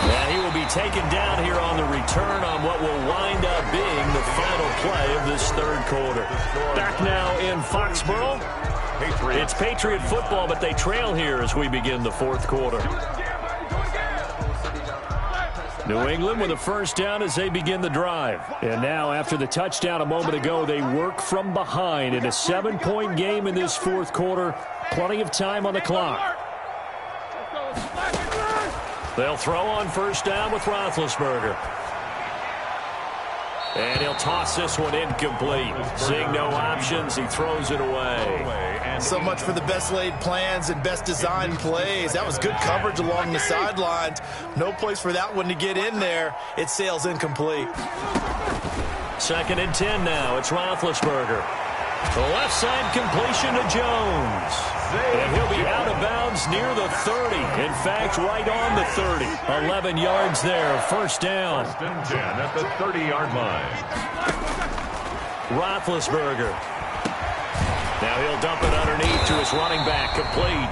And he will be taken down here on the return on what will wind up being the final play of this third quarter. Back now in Foxborough. It's Patriot football, but they trail here as we begin the fourth quarter. New England with a first down as they begin the drive. And now after the touchdown a moment ago, they work from behind in a 7-point game in this fourth quarter. Plenty of time on the clock. They'll throw on first down with Roethlisberger. And he'll toss this one incomplete. Seeing no options, he throws it away. So much for the best laid plans and best designed plays. That was good coverage along the sidelines. No place for that one to get in there. It sails incomplete. 2nd and 10 now. It's Roethlisberger. The left side completion to Jones. And he'll be out of bounds near the 30. In fact, right on the 30. 11 yards there. First down. 1st and 10 at the 30-yard line. Roethlisberger. Now he'll dump it underneath to his running back. Complete.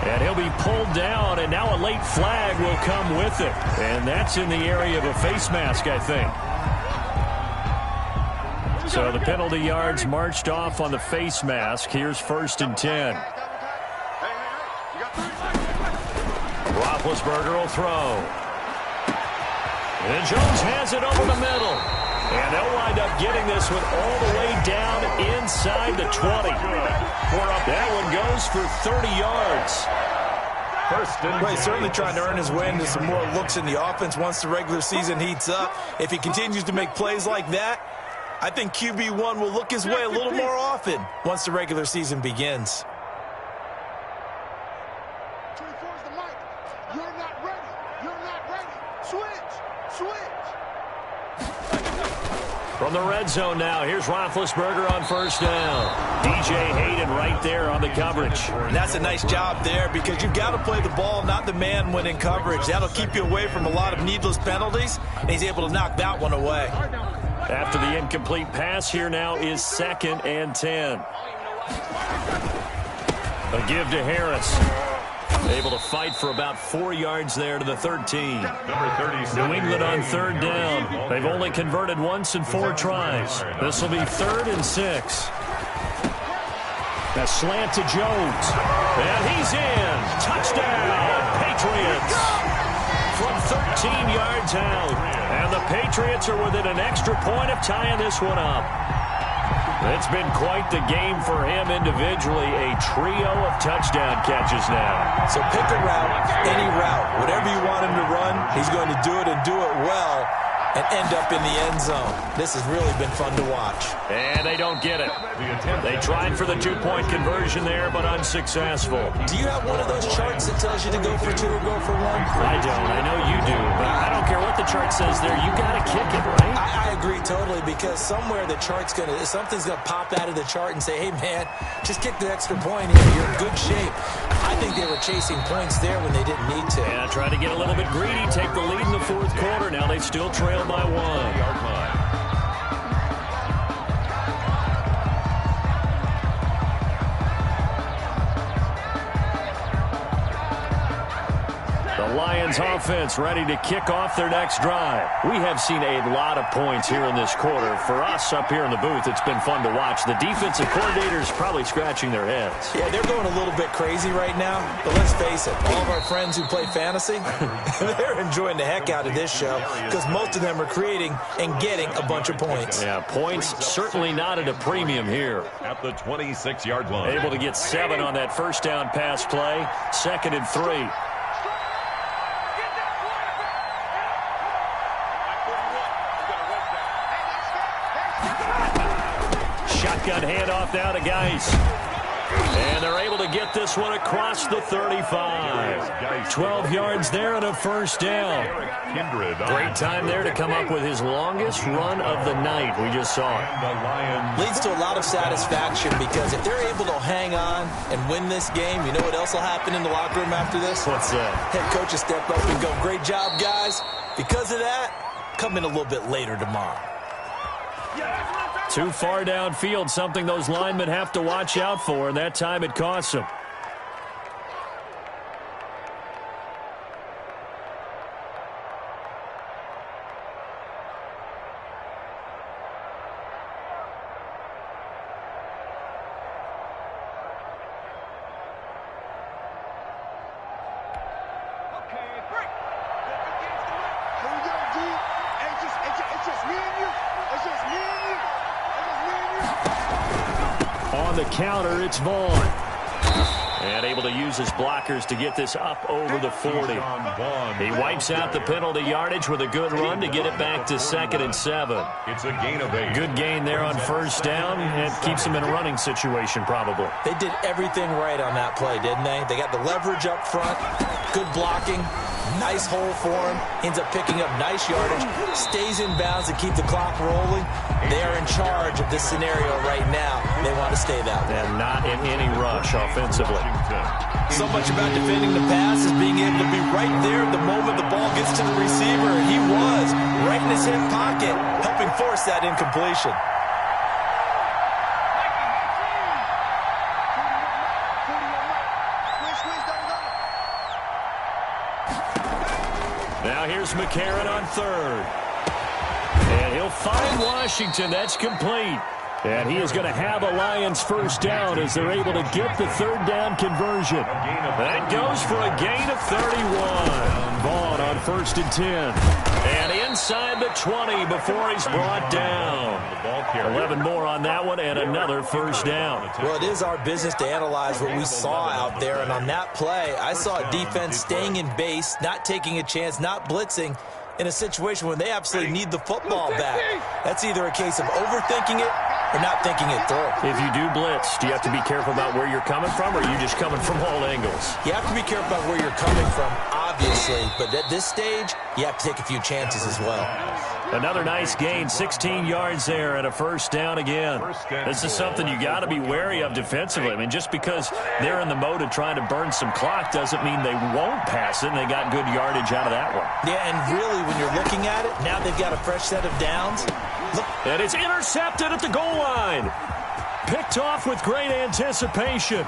And he'll be pulled down, and now a late flag will come with it. And that's in the area of a face mask, I think. So the penalty yards marched off on the face mask. Here's 1st and 10. Roethlisberger will throw. And Jones has it over the middle. And they'll wind up getting this one all the way down inside the 20. That one goes for 30 yards. Well, he's certainly trying to earn his way into some more looks in the offense once the regular season heats up. If he continues to make plays like that, I think QB1 will look his way a little more often once the regular season begins. 24's the mic. You're not ready. You're not ready. Switch. From the red zone now, here's Roethlisberger on first down. DJ Hayden right there on the coverage. And that's a nice job there because you've got to play the ball, not the man when in coverage. That'll keep you away from a lot of needless penalties, and he's able to knock that one away. After the incomplete pass, here now is 2nd and 10. A give to Harris. Able to fight for about 4 yards there to the 13. Number 37. New England on 3rd down. They've only converted once in 4 tries. This will be 3rd and 6. A slant to Jones. And he's in. Touchdown, Patriots. From 13 yards out. And the Patriots are within an extra point of tying this one up. It's been quite the game for him individually. A trio of touchdown catches now. So pick a route, any route. Whatever you want him to run, he's going to do it and do it well and end up in the end zone. This has really been fun to watch. And they don't get it. They tried for the 2-point conversion there, but unsuccessful. Do you have one of those charts that tells you to go for 2 or go for 1? I don't. I know you do, but I don't care what the chart says there. You got to kick it, right? I agree totally because somewhere the chart's going to, something's going to pop out of the chart and say, hey, man, just kick the extra point here. You're in good shape. I think they were chasing points there when they didn't need to. Yeah, trying to get a little bit greedy, take the lead in the fourth quarter. Now they still trail by 1. The Lions offense ready to kick off their next drive. We have seen a lot of points here in this quarter. For us up here in the booth, it's been fun to watch. The defensive coordinators probably scratching their heads. Yeah, they're going a little bit crazy right now. But let's face it, all of our friends who play fantasy, they're enjoying the heck out of this show because most of them are creating and getting a bunch of points. Yeah, points certainly not at a premium here. At the 26-yard line. Able to get 7 on that first down pass play. 2nd and 3. Shotgun handoff now to Geis. And they're able to get this one across the 35. 12 yards there and a first down. Great time there to come up with his longest run of the night. We just saw it. Leads to a lot of satisfaction because if they're able to hang on and win this game, you know what else will happen in the locker room after this? What's that? Head coach will step up and go, great job, guys. Because of that, come in a little bit later tomorrow. Too far downfield, something those linemen have to watch out for, and that time it costs them. On the counter, it's Vaughn. And able to use his blockers to get this up over the 40. He wipes out the penalty yardage with a good run to get it back to 2nd and 7. It's a gain of 8. Good gain there on first down. It keeps him in a running situation, probably. They did everything right on that play, didn't they? They got the leverage up front, good blocking, nice hole for him, ends up picking up nice yardage, stays in bounds to keep the clock rolling. They are in charge of this scenario right now. They want to stay that way. And not in any rush offensively. So much about defending the pass is being able to be right there the moment the ball gets to the receiver. And he was right in his hip pocket, helping force that incompletion. Now here's McCarron on 3rd. And he'll find Washington. That's complete. And he is going to have a Lions first down as they're able to get the 3rd down conversion. That goes for a gain of 31. Vaughn on 1st and 10. And inside the 20 before he's brought down. 11 more on that one and another first down. Well, it is our business to analyze what we saw out there. And on that play, I saw a defense staying in base, not taking a chance, not blitzing in a situation when they absolutely need the football back. That's either a case of overthinking it or not thinking it through. If you do blitz, do you have to be careful about where you're coming from, or are you just coming from all angles? You have to be careful about where you're coming from, obviously, but at this stage, you have to take a few chances as well. Another nice gain, 16 yards there and a first down again. This is something you got to be wary of defensively. I mean, just because they're in the mode of trying to burn some clock doesn't mean they won't pass it, and they got good yardage out of that one. Yeah, and really, when you're looking at it, now they've got a fresh set of downs. Look. And it's intercepted at the goal line. Picked off with great anticipation.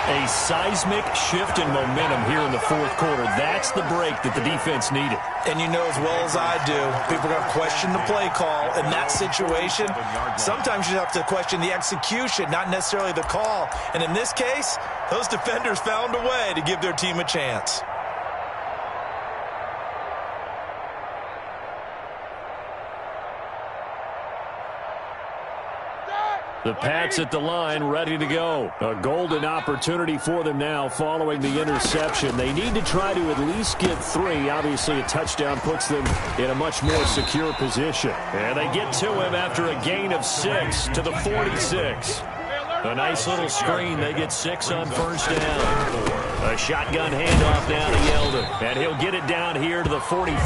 A seismic shift in momentum here in the 4th quarter. That's the break that the defense needed. And you know as well as I do, people are going to question the play call in that situation. Sometimes you have to question the execution, not necessarily the call. And in this case, those defenders found a way to give their team a chance. The Pats at the line, ready to go. A golden opportunity for them now following the interception. They need to try to at least get 3. Obviously, a touchdown puts them in a much more secure position. And they get to him after a gain of 6 to the 46. A nice little screen. They get 6 on first down. A shotgun handoff down to Yeldon. And he'll get it down here to the 43.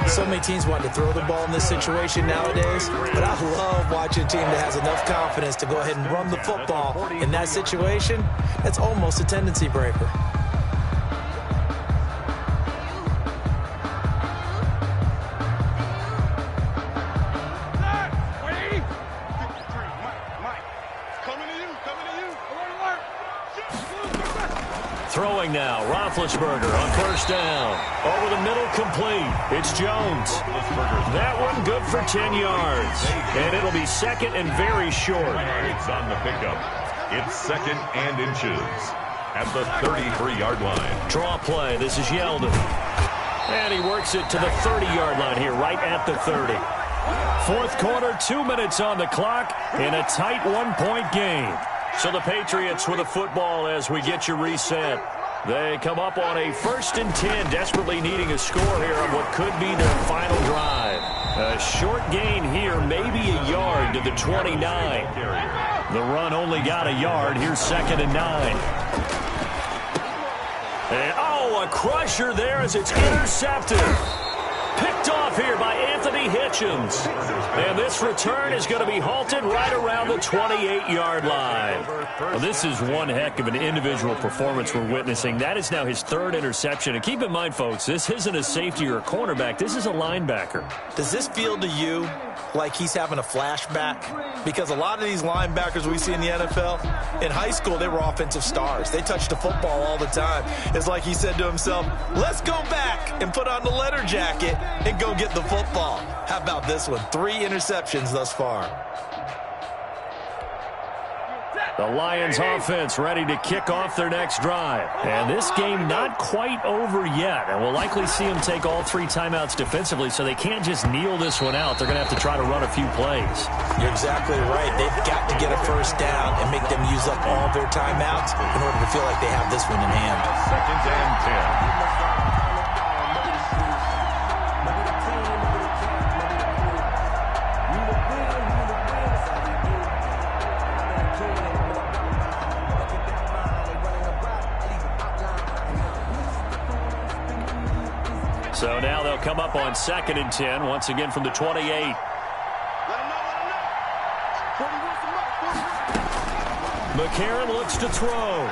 So many teams want to throw the ball in this situation nowadays, but I love watching a team that has enough confidence to go ahead and run the football in that situation. That's almost a tendency breaker. Throwing now, Roethlisberger on first down. Over the middle, complete. It's Jones. That one good for 10 yards. And it'll be 2nd and very short. It's on the pickup. It's 2nd and inches at the 33-yard line. Draw play. This is Yeldon. And he works it to the 30-yard line here, right at the 30. 4th quarter, 2 minutes on the clock in a tight 1-point game. So the Patriots with a football as we get you reset. They come up on a 1st and 10, desperately needing a score here on what could be their final drive. A short gain here, maybe a yard to the 29. The run only got a yard. Here's 2nd and 9. And, a crusher there as it's intercepted. Picked off here by Anthony Hitchens. And this return is going to be halted right around the 28-yard line. Well, this is one heck of an individual performance we're witnessing. That is now his 3rd interception. And keep in mind, folks, this isn't a safety or a cornerback. This is a linebacker. Does this feel to you like he's having a flashback? Because a lot of these linebackers we see in the NFL, in high school, they were offensive stars. They touched the football all the time. It's like he said to himself, let's go back and put on the letter jacket and go get the football. How about this one? 3 interceptions thus far. The Lions offense ready to kick off their next drive. And this game not quite over yet. And we'll likely see them take all 3 timeouts defensively, so they can't just kneel this one out. They're going to have to try to run a few plays. You're exactly right. They've got to get a first down and make them use up all their timeouts in order to feel like they have this one in hand. 2nd and 10. So now they'll come up on 2nd and 10, once again from the 28. McCarron looks to throw.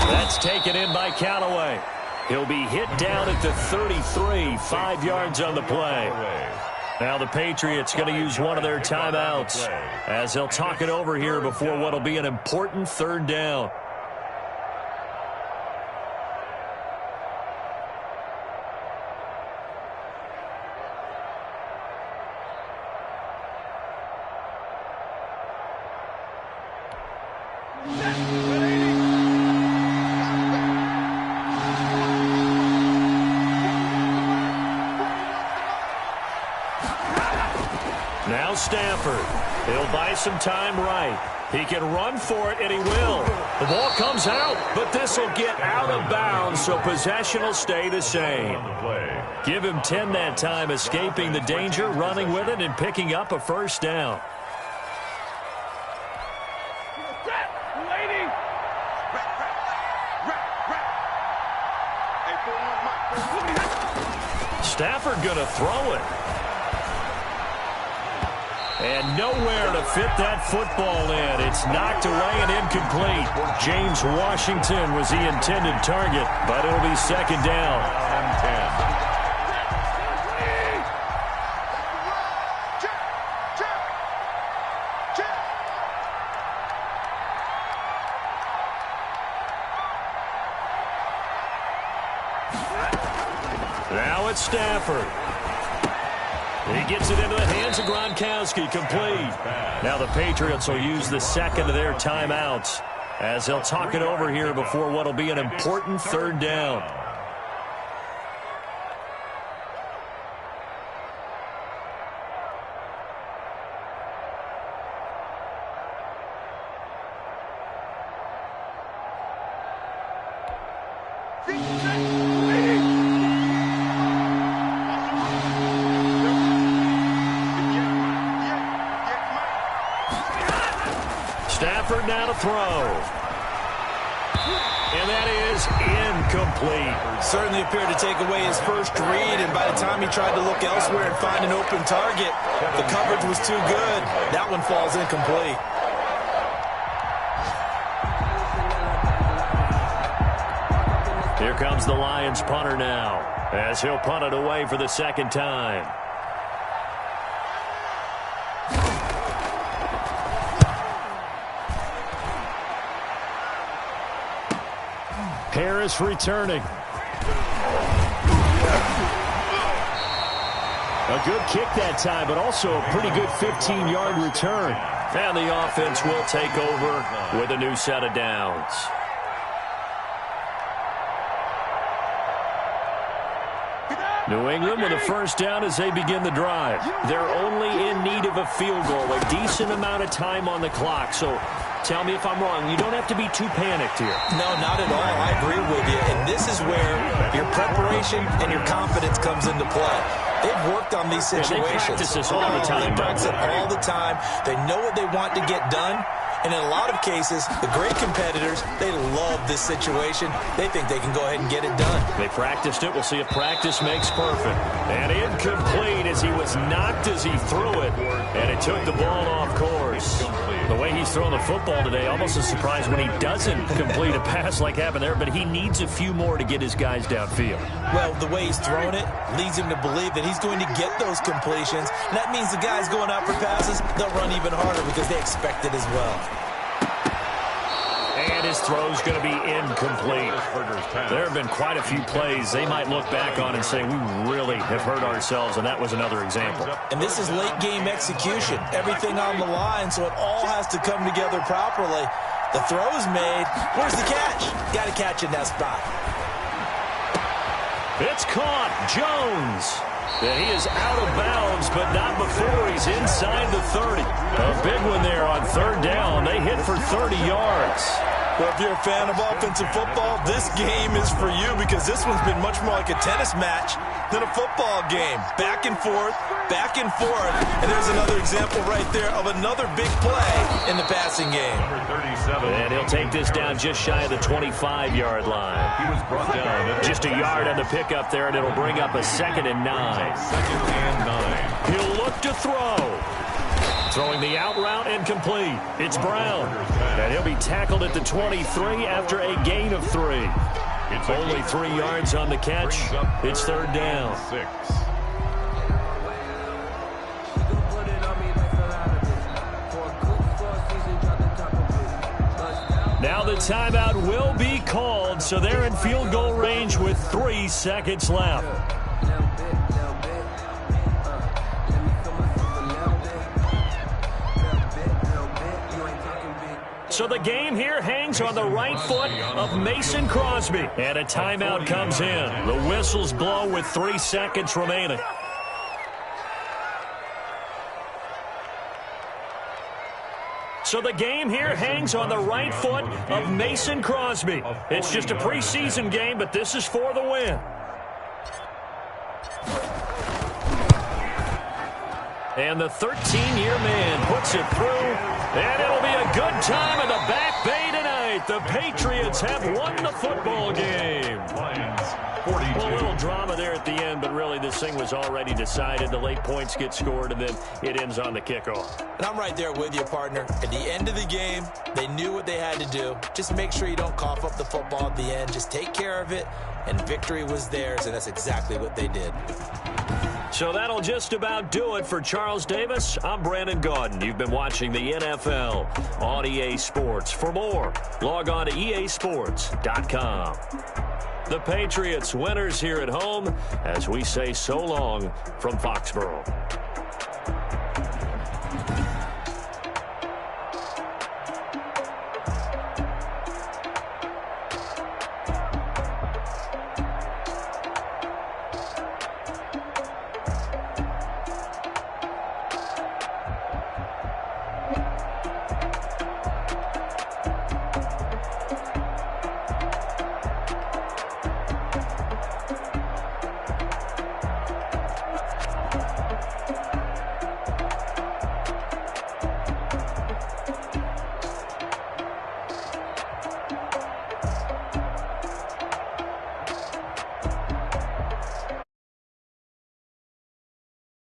That's taken in by Callaway. He'll be hit down at the 33, 5 yards on the play. Now the Patriots going to use one of their timeouts as they'll talk it over here before what will be an important 3rd down. Now Stafford. He'll buy some time right. He can run for it, and he will. The ball comes out, but this will get out of bounds, so possession will stay the same. Give him 10 that time, escaping the danger, running with it, and picking up a first down. Stafford going to throw it. And nowhere to fit that football in. It's knocked away and incomplete. James Washington was the intended target, but it'll be 2nd down. And 10. Now it's Stafford. He gets it into the hands of Gronkowski, complete. Now the Patriots will use the 2nd of their timeouts as they'll talk it over here before what will be an important 3rd down. Stafford now to throw. And that is incomplete. Certainly appeared to take away his first read, and by the time he tried to look elsewhere and find an open target, the coverage was too good. That one falls incomplete. Here comes the Lions punter now, as he'll punt it away for the 2nd time. Harris returning. A good kick that time, but also a pretty good 15-yard return. And the offense will take over with a new set of downs. New England with a first down as they begin the drive. They're only in need of a field goal, a decent amount of time on the clock. So tell me if I'm wrong. You don't have to be too panicked here. No, not at all. I agree with you. And this is where your preparation and your confidence comes into play. They've worked on these situations. They practice this all the time. They practice it all the time. They know what they want to get done. And in a lot of cases, the great competitors, they love this situation. They think they can go ahead and get it done. They practiced it. We'll see if practice makes perfect. And incomplete as he was knocked as he threw it. And it took the ball off course. The way he's throwing the football today, almost a surprise when he doesn't complete a pass like happened there. But he needs a few more to get his guys downfield. Well, the way he's thrown it leads him to believe that he's going to get those completions. And that means the guys going out for passes, they'll run even harder because they expect it as well. And his throw's going to be incomplete. There have been quite a few plays they might look back on and say, we really have hurt ourselves, and that was another example. And this is late-game execution. Everything on the line, so it all has to come together properly. The throw's made. Where's the catch? Got to catch in that spot. It's caught. Jones. And he is out of bounds, but not before he's inside the 30. A big one there on third down. They hit for 30 yards. Well, if you're a fan of offensive football, this game is for you because this one's been much more like a tennis match than a football game. Back and forth, back and forth. And there's another example right there of another big play in the passing game. And he'll take this down just shy of the 25-yard line. He was brought down. Just a yard on the pickup there, and it'll bring up a 2nd and 9. 2nd and 9. He'll look to throw. Throwing the out route incomplete. It's Brown. And he'll be tackled at the 23 after a gain of 3. It's only 3 yards on the catch. It's third down. 6. Now the timeout will be called, so they're in field goal range with 3 seconds left. So the game here hangs on the right foot of Mason Crosby. And a timeout comes in. The whistles blow with 3 seconds remaining. So the game here hangs on the right foot of Mason Crosby. It's just a preseason game, but this is for the win. And the 13-year man puts it through, and it'll be a good time in the Back Bay tonight. The Patriots have won the football game. Well, a little drama there at the end, but really this thing was already decided. The late points get scored, and then it ends on the kickoff. And I'm right there with you, partner. At the end of the game, they knew what they had to do. Just make sure you don't cough up the football at the end. Just take care of it, and victory was theirs, and that's exactly what they did. So that'll just about do it for Charles Davis. I'm Brandon Gaudin. You've been watching the NFL on EA Sports. For more, log on to easports.com. The Patriots winners here at home as we say so long from Foxborough.